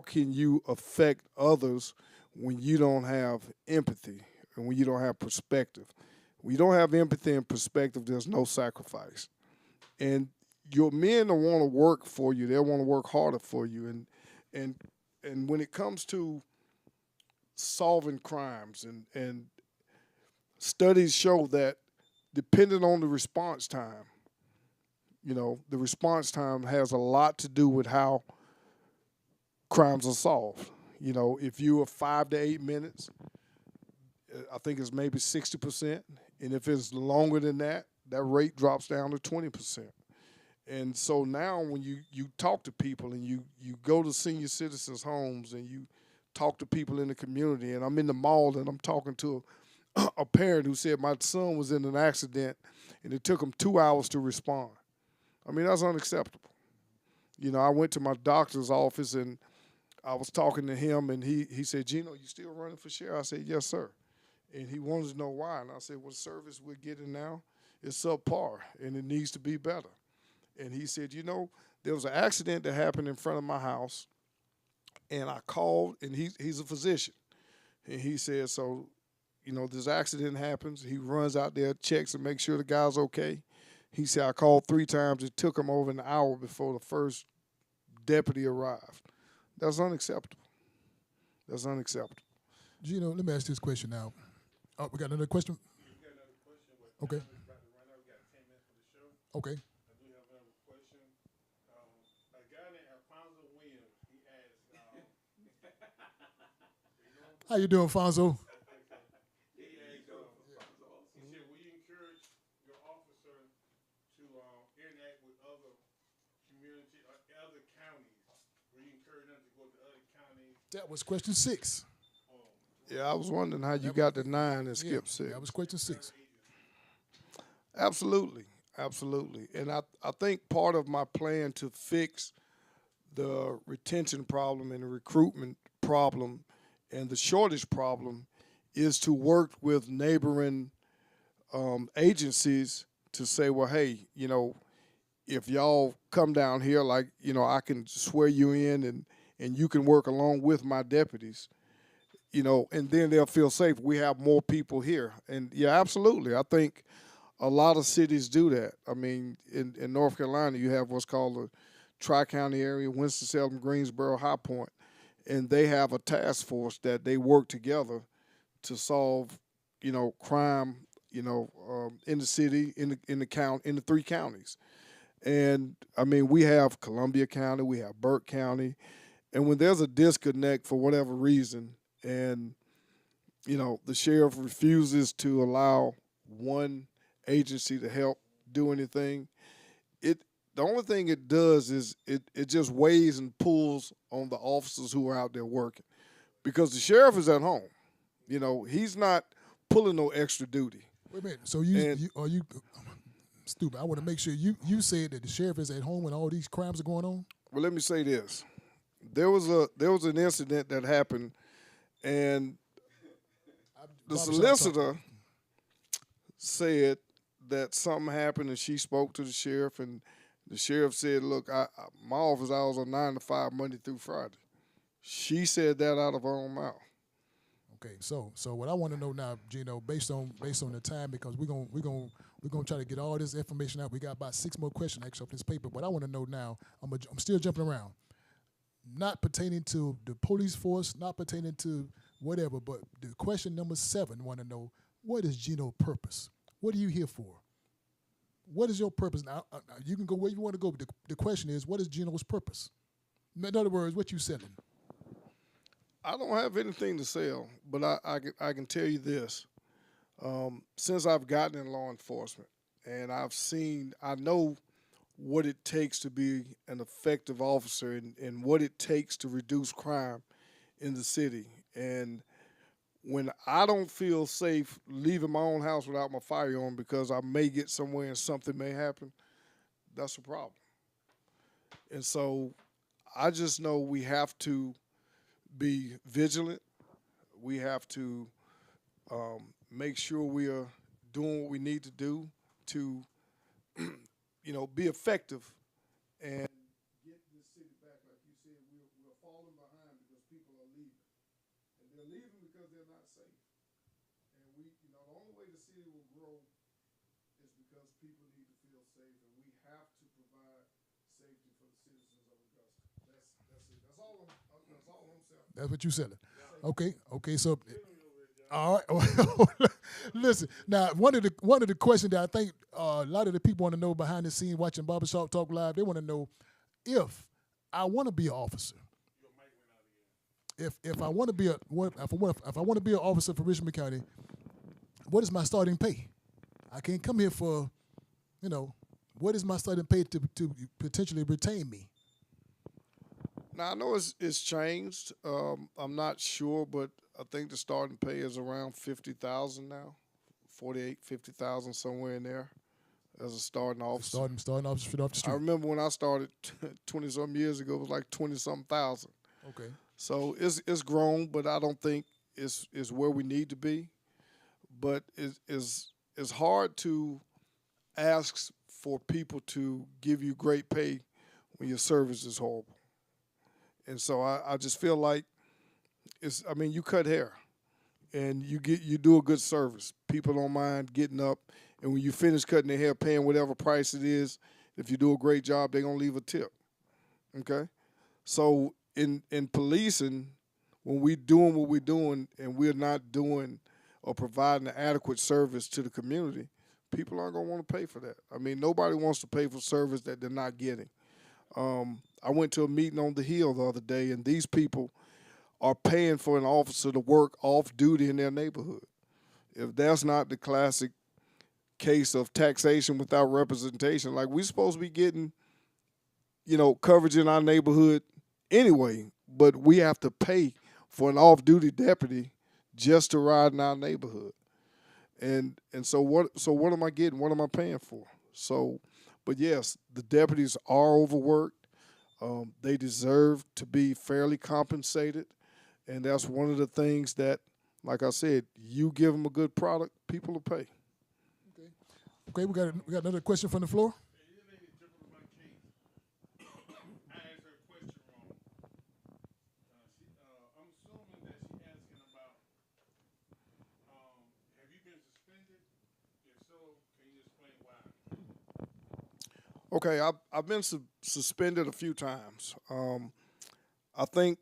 can you affect others when you don't have empathy and when you don't have perspective? When you don't have empathy and perspective, there's no sacrifice. And your men will want to work for you. They'll want to work harder for you. And when it comes to solving crimes, and studies show that depending on the response time, you know, the response time has a lot to do with how crimes are solved. You know, if you are 5 to 8 minutes, I think it's maybe 60%. And if it's longer than that, that rate drops down to 20%. And so now when you talk to people, and you go to senior citizens' homes, and you talk to people in the community, and I'm in the mall and I'm talking to a parent who said my son was in an accident and it took him 2 hours to respond. I mean, that's unacceptable. You know, I went to my doctor's office and I was talking to him, and he said, Gino, you still running for sheriff? I said, yes, sir. And he wanted to know why. And I said, well, the service we're getting now is subpar, and it needs to be better. And he said, you know, there was an accident that happened in front of my house, and I called, and he's a physician. And he said, so, you know, this accident happens. He runs out there, checks and makes sure the guy's okay. He said, I called 3 times. It took him over an hour before the first deputy arrived. That's unacceptable. That's unacceptable. Gino, let me ask this question now. Oh, we got another question? We got another question. Okay. About to run out. We got 10 minutes for the show. Okay. I do have another question. A guy named Alfonso Williams, he asked, How you doing, Fonzo? he said, will you encourage your officer to interact with other communities, other counties? Will you encourage them to go to other counties? That was question 6. Yeah, I was wondering how you got to 9 and skipped 6. That was question 6. Absolutely, absolutely. And I think part of my plan to fix the retention problem and the recruitment problem and the shortage problem is to work with neighboring agencies to say, well, hey, you know, if y'all come down here, like, you know, I can swear you in, and you can work along with my deputies, you know, and then they'll feel safe. We have more people here. And, yeah, absolutely. I think a lot of cities do that. I mean, in North Carolina, you have what's called the Tri-County area, Winston-Salem, Greensboro, High Point, and they have a task force that they work together to solve, you know, crime, you know, in the city, in the 3 counties. And I mean, we have Columbia County, we have Burke County, and when there's a disconnect for whatever reason, and the sheriff refuses to allow one agency to help do anything, it the only thing it does is it just weighs and pulls on the officers who are out there working, because the sheriff is at home. He's not pulling no extra duty. Wait a minute. So And are you stupid? I want to make sure you said that the sheriff is at home when all these crimes are going on. well, let me say this: there was an incident that happened, and the Barbershop solicitor said that something happened, and she spoke to the sheriff, and the sheriff said, "Look, my office hours are 9 to 5 Monday through Friday." She said that out of her own mouth. Okay, so what I want to know now, Gino, based on the time, because we're gonna try to get all this information out. We got about 6 more questions actually off this paper, but I want to know now. I'm still jumping around, not pertaining to the police force, not pertaining to whatever. But the question number 7, want to know, what is Gino's purpose? What are you here for? What is your purpose? Now, you can go where you want to go, but the question is, what is Gino's purpose? In other words, what you selling? I don't have anything to sell, but I can tell you this. Since I've gotten in law enforcement, and I know what it takes to be an effective officer, and what it takes to reduce crime in the city. And when I don't feel safe leaving my own house without my firearm because I may get somewhere and something may happen, that's a problem. And so I just know we have to be vigilant. We have to make sure we are doing what we need to do to, be effective and get this city back. Like you said, we're falling behind because people are leaving, and they're leaving because they're not safe. And the only way the city will grow is because people need to feel safe, and we have to provide safety for the citizens of Augusta. That's it. That's all I'm saying. That's what you selling. Okay. So, all right. Listen, now one of the questions that I think a lot of the people want to know behind the scenes watching Barbershop Talk Live, they want to know if I want to be an officer. If I want to be if I want to be an officer for Richmond County, what is my starting pay? I can't come here for, what is my starting pay to potentially retain me? Now I know it's changed. I'm not sure, but I think the starting pay is around 50,000 now, 48, 50,000, somewhere in there, as a starting officer. Starting officer straight off the street. I remember when I started 20-something years ago, it was like 20-something thousand. Okay. So it's grown, but I don't think it's where we need to be. But it's hard to ask for people to give you great pay when your service is horrible. And so I just feel like you cut hair and you do a good service. People don't mind getting up, and when you finish cutting their hair, paying whatever price it is, if you do a great job, they're gonna leave a tip. Okay? So in policing, when we're doing what we're doing and we're not doing or providing an adequate service to the community, people aren't gonna want to pay for that. Nobody wants to pay for service that they're not getting. I went to a meeting on the Hill the other day, and these people are paying for an officer to work off duty in their neighborhood. If that's not the classic case of taxation without representation, like we're supposed to be getting, coverage in our neighborhood anyway, but we have to pay for an off-duty deputy just to ride in our neighborhood. And so what am I getting? What am I paying for? So, but yes, the deputies are overworked. They deserve to be fairly compensated, and that's one of the things that, like I said, you give them a good product, people will pay. Okay, we got another question from the floor. Okay, I've been suspended a few times. I think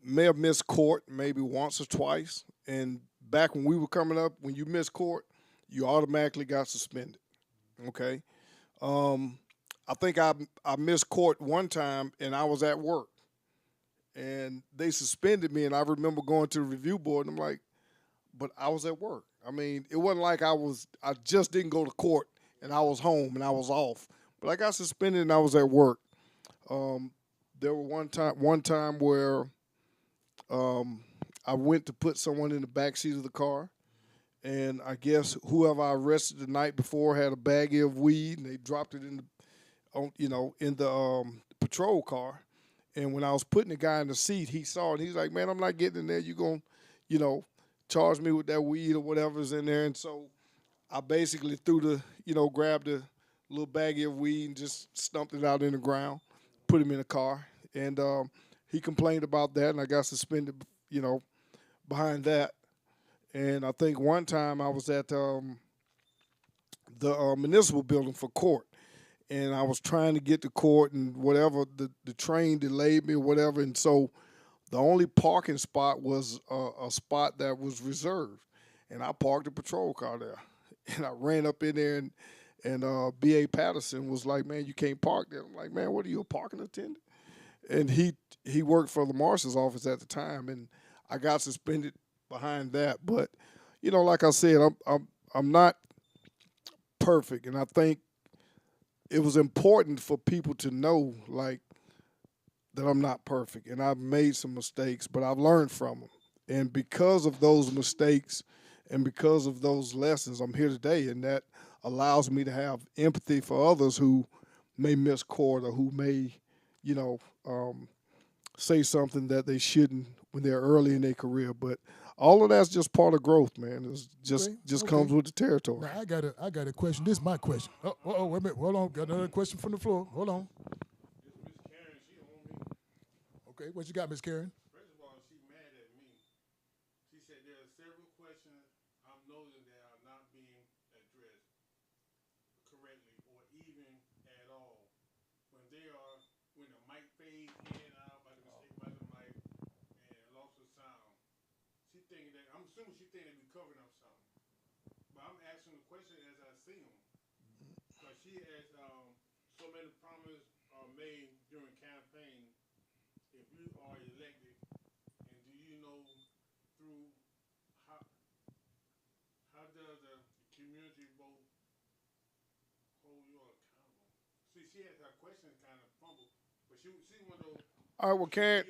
may have missed court maybe once or twice. And back when we were coming up, when you missed court, you automatically got suspended. Okay, I think I missed court one time, and I was at work, and they suspended me. And I remember going to the review board, and I'm like, but I was at work. I mean, it wasn't like I just didn't go to court and I was home and I was off. But I got suspended and I was at work. Um, there were one time where I went to put someone in the back seat of the car, and I guess whoever I arrested the night before had a baggie of weed, and they dropped it in the patrol car. And when I was putting the guy in the seat, he saw it. He's like, "Man, I'm not getting in there. You gonna, you know, charge me with that weed or whatever's in there." And so I basically grabbed a little baggie of weed and just stumped it out in the ground, put him in the car, and he complained about that, and I got suspended, behind that. And I think one time I was at the municipal building for court, and I was trying to get to court, and whatever, the train delayed me or whatever, and so the only parking spot was a spot that was reserved, and I parked a patrol car there, and I ran up in there, and B.A. Patterson was like, "Man, you can't park there." I'm like, "Man, what are you, a parking attendant?" And he worked for the marshal's office at the time, and I got suspended behind that. But like I said, I'm not perfect, and I think it was important for people to know, like, that I'm not perfect, and I've made some mistakes, but I've learned from them. And because of those mistakes and because of those lessons, I'm here today, and that allows me to have empathy for others who may miss court or who may, say something that they shouldn't when they're early in their career. But all of that's just part of growth, man. It's just comes with the territory. Now I got a question. This is my question. Oh, wait a minute. Hold on. Got another question from the floor. Hold on. Miss Karen, she on me. Okay, what you got, Miss Karen? First of all, she mad at me. She said there are several questions I'm noticing that are not being addressed correctly or even at all. When the mic fades in and out by the mistake by the mic and loss of sound. I'm assuming she thinking that we covering up something. But I'm asking the question as I see them. Because she has so many promises are made during campaign. If you are elected, and do you know through how does the community vote hold you accountable? See, she has her questions kind of fumbled, but she one of those. All right,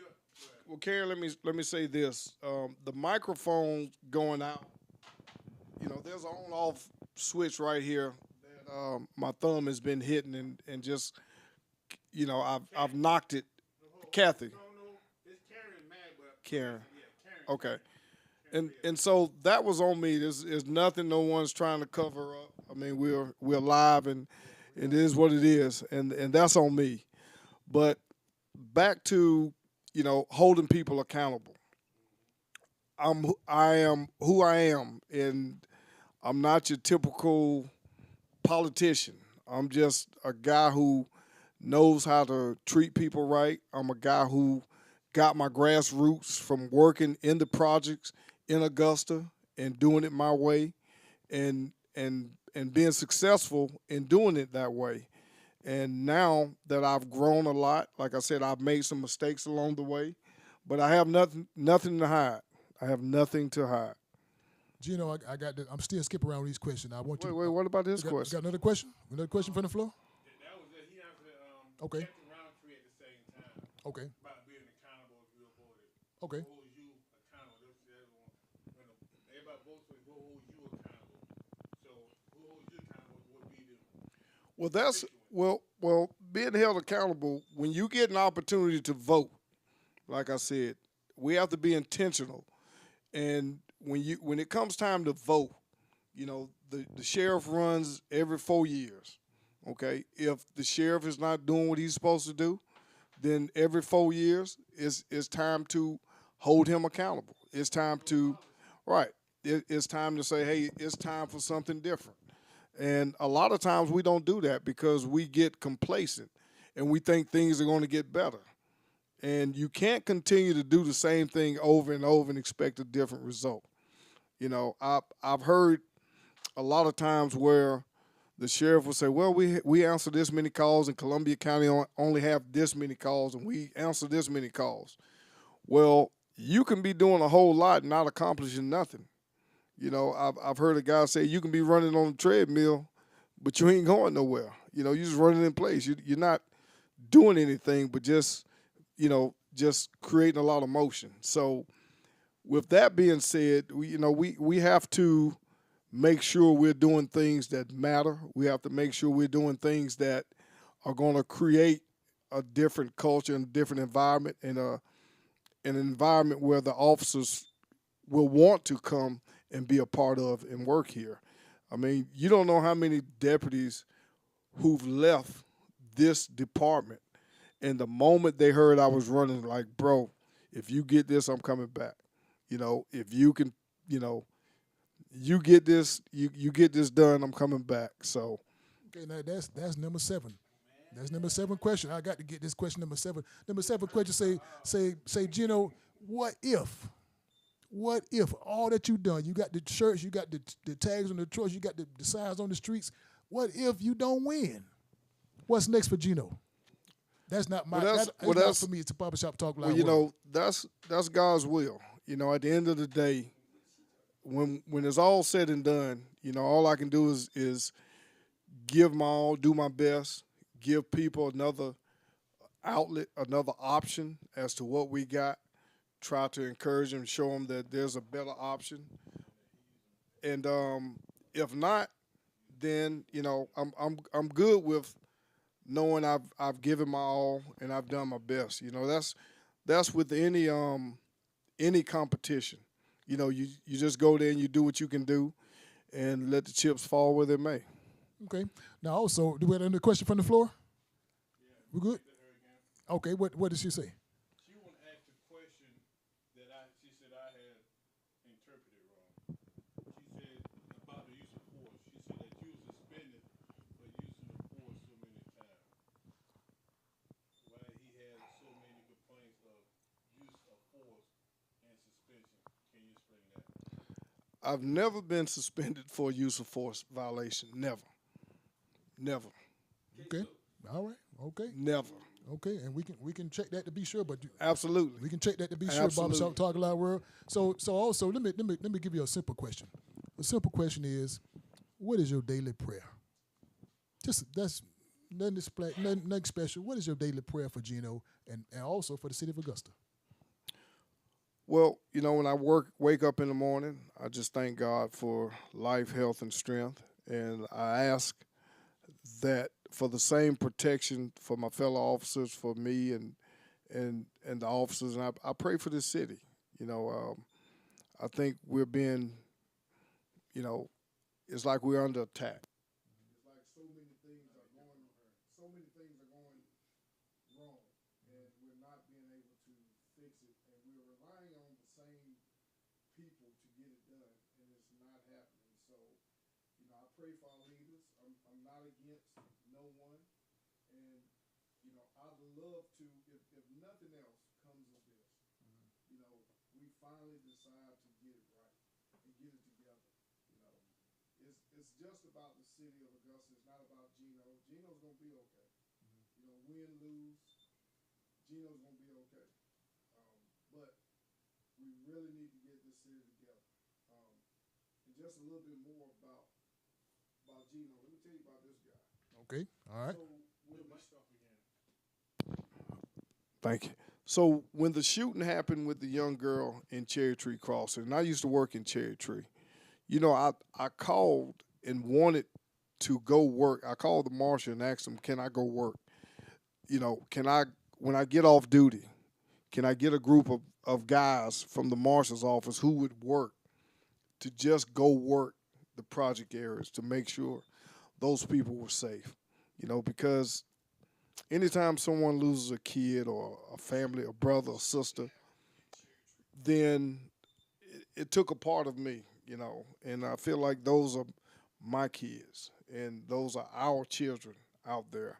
Karen, let me say this. The microphone going out, there's an on-off switch right here that my thumb has been hitting, and just, I've knocked it. Kathy. No, it's Karen mad, but Karen. Yeah, Karen. Okay. And so that was on me. There's nothing no one's trying to cover up. I mean, we're live, and it is what it is, and that's on me. But back to, holding people accountable. I am who I am, and I'm not your typical politician. I'm just a guy who knows how to treat people right. I'm a guy who got my grassroots from working in the projects in Augusta and doing it my way, and being successful in doing it that way. And now that I've grown a lot, like I said, I've made some mistakes along the way, but I have nothing to hide. I have nothing to hide. Gino, I'm still skipping around these questions. I want you. Wait, what about this question? Got another question? Another question from the floor? That was it. He answered Okay. Captain Roundtree at the same time. Okay. About being accountable if you're voted. Okay. Who holds you accountable? Everybody votes for who holds you accountable. So who holds you accountable? What do you do? Well, being held accountable, when you get an opportunity to vote, like I said, we have to be intentional. And when it comes time to vote, the sheriff runs every 4 years. Okay? If the sheriff is not doing what he's supposed to do, then every 4 years it's time to hold him accountable. It's time to it's time to say, hey, it's time for something different. And a lot of times we don't do that because we get complacent and we think things are going to get better. And you can't continue to do the same thing over and over and expect a different result. I've heard a lot of times where the sheriff will say, well, we answer this many calls, and Columbia County only have this many calls, and we answer this many calls. Well, you can be doing a whole lot and not accomplishing nothing. You know, I've heard a guy say you can be running on a treadmill, but you ain't going nowhere. You know, you're just running in place. You're not doing anything, but just, you know, just creating a lot of motion. So with that being said, we have to make sure we're doing things that matter. We have to make sure we're doing things that are going to create a different culture and a different environment, and an environment where the officers will want to come and be a part of and work here. I mean, you don't know how many deputies who've left this department, and the moment they heard I was running, like, bro, if you get this, I'm coming back. You know, if you can, you know, you get this, you get this done, I'm coming back. So, okay, now that's number 7. That's number 7 question. I got to get this question number 7. Number 7 question say, Gino, what if all that you done, you got the shirts, you got the tags on the trucks, you got the signs on the streets, what if you don't win? What's next for Gino? That's not my. That's not for me. It's a barbershop talk live. Well, you know, that's God's will. You know, at the end of the day, when it's all said and done, you know, all I can do is give my all, do my best, give people another outlet, another option as to what we got. Try to encourage them, show them that there's a better option. And if not, then, you know, I'm good with knowing I've given my all and I've done my best. You know, that's with any competition. You know, you just go there and you do what you can do and let the chips fall where they may. Okay. Now also, do we have another question from the floor? Yeah. We good? Okay, what did she say? She want to ask a question that she said I had interpreted wrong. She said about the use of force. She said that you was suspended for using the force so many times. Why he had so many complaints of use of force and suspension. Can you explain that? I've never been suspended for a use of force violation. Never. Okay. All right. Okay. Never. Okay, and we can check that to be sure, but Absolutely. we can check that to be sure. Absolutely. Barbershop Talk Live World. So also let me give you a simple question. The simple question is, what is your daily prayer? Just that's nothing special. What is your daily prayer for Gino and also for the city of Augusta? Well, you know, when I wake up in the morning, I just thank God for life, health, and strength, and I ask that for the same protection for my fellow officers, for me and the officers, and I pray for this city. You know, I think we're being, you know, it's like we're under attack. It's like so many things are going wrong, and we're not being able to fix it, and we're relying on the same people to get it done, and it's not happening. So, you know, I pray for our leaders. I'm not against no one, and you know, I'd love to, if nothing else comes of this, you know, we finally decide to get it right and get it together. You know, it's just about the city of Augusta. It's not about Gino. Gino's gonna be okay. You know, win, lose, Gino's gonna be okay. But we really need to get this city together. And just a little bit more about Gino. Let me tell you about this guy. Okay, all right. Thank you. So when the shooting happened with the young girl in Cherry Tree Crossing, and I used to work in Cherry Tree, you know, I called and wanted to go work. I called the marshal and asked him, can I go work? You know, when I get off duty, can I get a group of guys from the marshal's office who would work to just go work the project areas to make sure those people were safe? You know, because anytime someone loses a kid or a family, a brother, a sister, then it took a part of me, you know, and I feel like those are my kids and those are our children out there.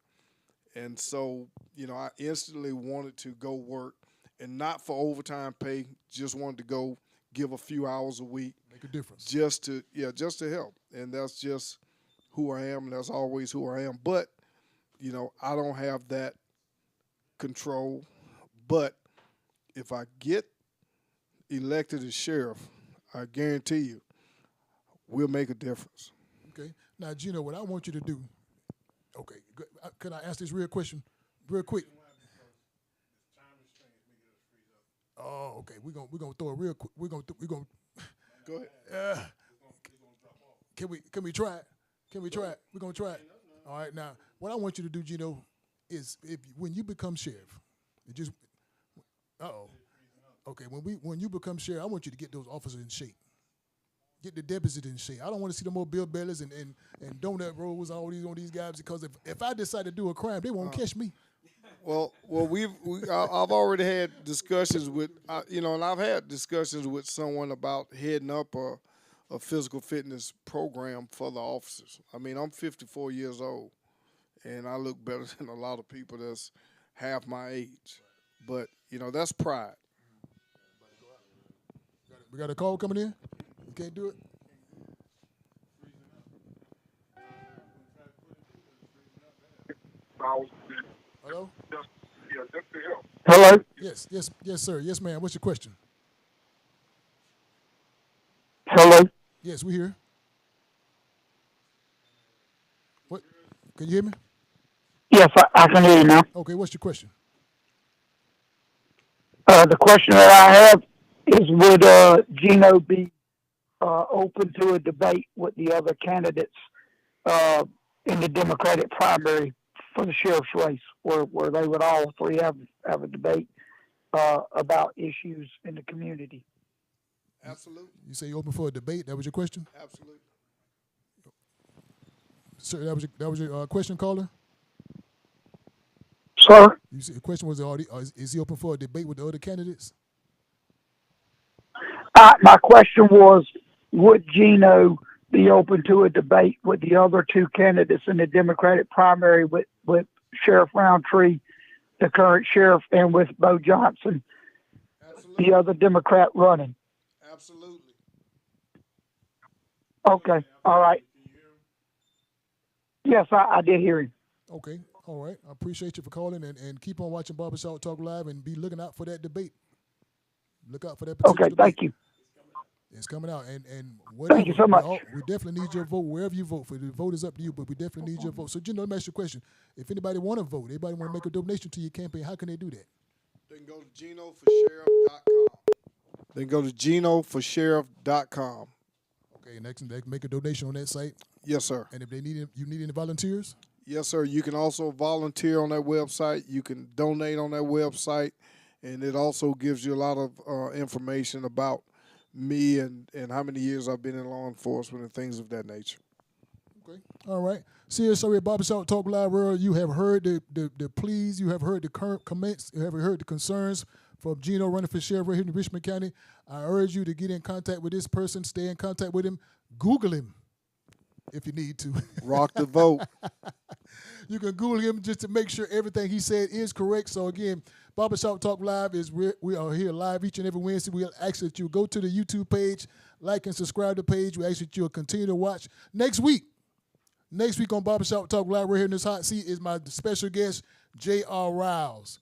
And so, you know, I instantly wanted to go work, and not for overtime pay, just wanted to go give a few hours a week. Make a difference. Just to help. And that's just who I am, and that's always who I am. But, you know, I don't have that control. But if I get elected as sheriff, I guarantee you, we'll make a difference. Okay. Now, Gino, what I want you to do. Okay. Can I ask this real question, real quick? Oh, okay. We're gonna throw it real quick. We're gonna Go ahead. Can we try it? Can we try it? We're gonna try it. All right. Now, what I want you to do, Gino, is when you become sheriff, it just. Okay. When you become sheriff, I want you to get those officers in shape. Get the deputies in shape. I don't want to see the more Bill Bellies and donut rolls all these guys, because if I decide to do a crime, they won't catch me. Well, I've already had discussions with, and I've had discussions with someone about heading up a physical fitness program for the officers. I mean, I'm 54 years old, and I look better than a lot of people that's half my age. But, that's pride. We got a call coming in? You can't do it? Hello? Hello? Yes, sir. Yes, ma'am. What's your question? Hello? Yes, we here. What? Can you hear me? Yes, I can hear you now. Okay, what's your question? The question that I have is, would Gino be open to a debate with the other candidates in the Democratic primary for the sheriff's race, where they would all three have a debate about issues in the community? Absolutely. You say you're open for a debate? That was your question? Absolutely. Sir, that was your question, caller? Sir? You said the question was, is he open for a debate with the other candidates? My question was, would Gino be open to a debate with the other two candidates in the Democratic primary, with Sheriff Roundtree, the current sheriff, and with Bo Johnson, Absolutely. the other Democrat running? Absolutely. Okay. All right. Yes, I did hear him. Okay. All right. I appreciate you for calling, and keep on watching Barbershop Talk Live, and be looking out for that debate. Look out for that particular Okay, debate. thank you. It's coming out, and whatever, Thank you so much. we definitely need your vote wherever you vote for. The vote is up to you, but we definitely need your vote. So, Gino, let me ask you a question. If anybody want to vote, anybody want to make a donation to your campaign, how can they do that? They can go to GinoForSheriff.com. They can go to GinoForSheriff.com. Okay, and they can make a donation on that site. Yes, sir. And if you need any volunteers? Yes, sir. You can also volunteer on that website. You can donate on that website, and it also gives you a lot of information about me and how many years I've been in law enforcement and things of that nature. Okay. All right. See you, sorry, Barbershop Talk Live World. You have heard the pleas. You have heard the current comments. You have heard the concerns from Gino running for sheriff right here in Richmond County. I urge you to get in contact with this person. Stay in contact with him. Google him if you need to. Rock the vote. You can Google him just to make sure everything he said is correct. So, again, Barbershop Talk Live we are here live each and every Wednesday. We ask that you go to the YouTube page, like and subscribe to the page. We ask that you'll continue to watch. Next week on Barbershop Talk Live, right here in this hot seat, is my special guest, J.R. Riles.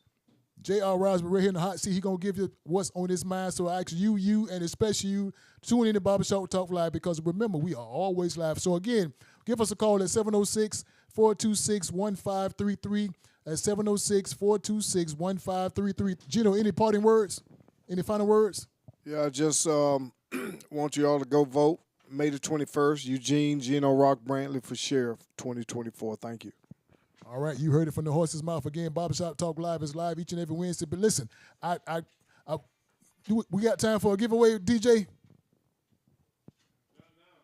J.R. Riles, right here in the hot seat. He's going to give you what's on his mind. So I ask you, and especially you, tune in to Barbershop Talk Live, because remember, we are always live. So, again, give us a call at 706-426-1533. At 706-426-1533. Gino, any parting words? Any final words? Yeah, I just want you all to go vote May the 21st. Eugene, Gino Rock, Brantley for sheriff 2024. Thank you. All right, you heard it from the horse's mouth. Again, Barbershop Talk Live is live each and every Wednesday. But listen, we got time for a giveaway, DJ?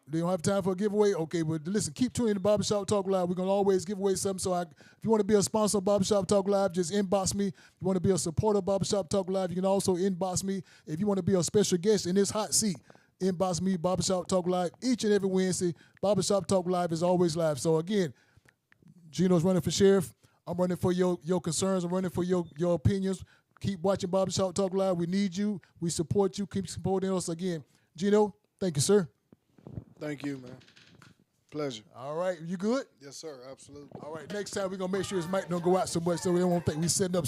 They don't have time for a giveaway? Okay, but listen, keep tuning in to Barbershop Talk Live. We're going to always give away something. So if you want to be a sponsor of Barbershop Talk Live, just inbox me. If you want to be a supporter of Barbershop Talk Live, you can also inbox me. If you want to be a special guest in this hot seat, inbox me, Barbershop Talk Live, each and every Wednesday. Barbershop Talk Live is always live. So, again, Gino's running for sheriff. I'm running for your concerns. I'm running for your opinions. Keep watching Barbershop Talk Live. We need you. We support you. Keep supporting us. Again, Gino, thank you, sir. Thank you, man. Pleasure. All right, you good? Yes, sir. Absolutely. All right, next time we're going to make sure his mic don't go out so much so we don't think we setting up.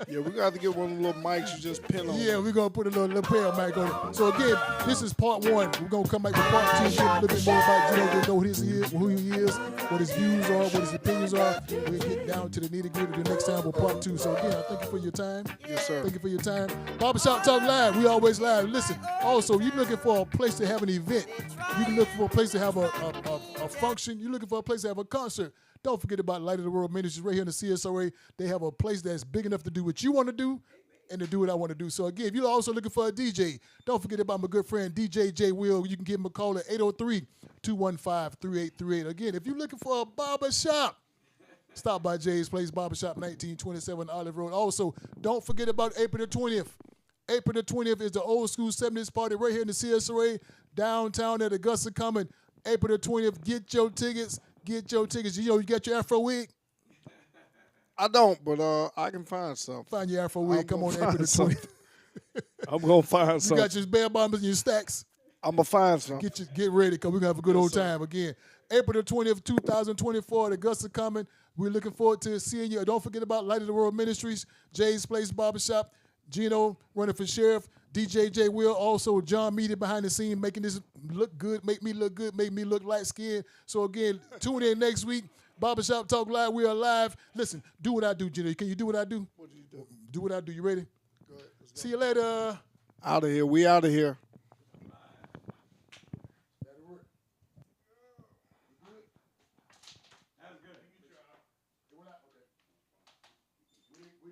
Yeah, we got to get one of the little mics you just pin on. Yeah, we're going to put a little pair mic on it. So, again, this is part one. We're going to come back to part two, get a little bit more about Gino, get to know who he is, what his views are, what his opinions are. We'll get down to the nitty-gritty the next time with part two. So, again, I thank you for your time. Yes, sir. Thank you for your time. Barbershop Talk Live, we always live. Listen, also, you're looking for a place to have an event. You can look for a place to have a function. You're looking for a place to have a concert. Don't forget about Light of the World Ministries right here in the CSRA. They have a place that's big enough to do what you want to do and to do what I want to do. So, again, if you're also looking for a DJ, don't forget about my good friend DJ J. Will. You can give him a call at 803-215-3838. Again, if you're looking for a barbershop, stop by Jay's Place Barbershop, 1927 Olive Road. Also, don't forget about April the 20th. April the 20th is the old school 70s party right here in the CSRA, downtown at Augusta Common. April the 20th, get your tickets. Get your tickets. You got your Afro wig? I don't, but I can find something. Find your Afro wig. Come on, April the 20th. I'm going to find You something. got your bare bottoms and your stacks. I'm going to find something. Get ready because we're going to have a good old time again. April the 20th, 2024 at Augusta Common. We're looking forward to seeing you. Don't forget about Light of the World Ministries, Jay's Place Barbershop, Gino running for sheriff, DJ J. Will, also John Media behind the scene, making this look good, make me look good, make me look light-skinned. So, again, tune in next week. Barbershop Talk Live, we are live. Listen, do what I do, Gino. Can you do what I do? What do you do? Do what I do. You ready? Go ahead. See you later. Out of here. We out of here.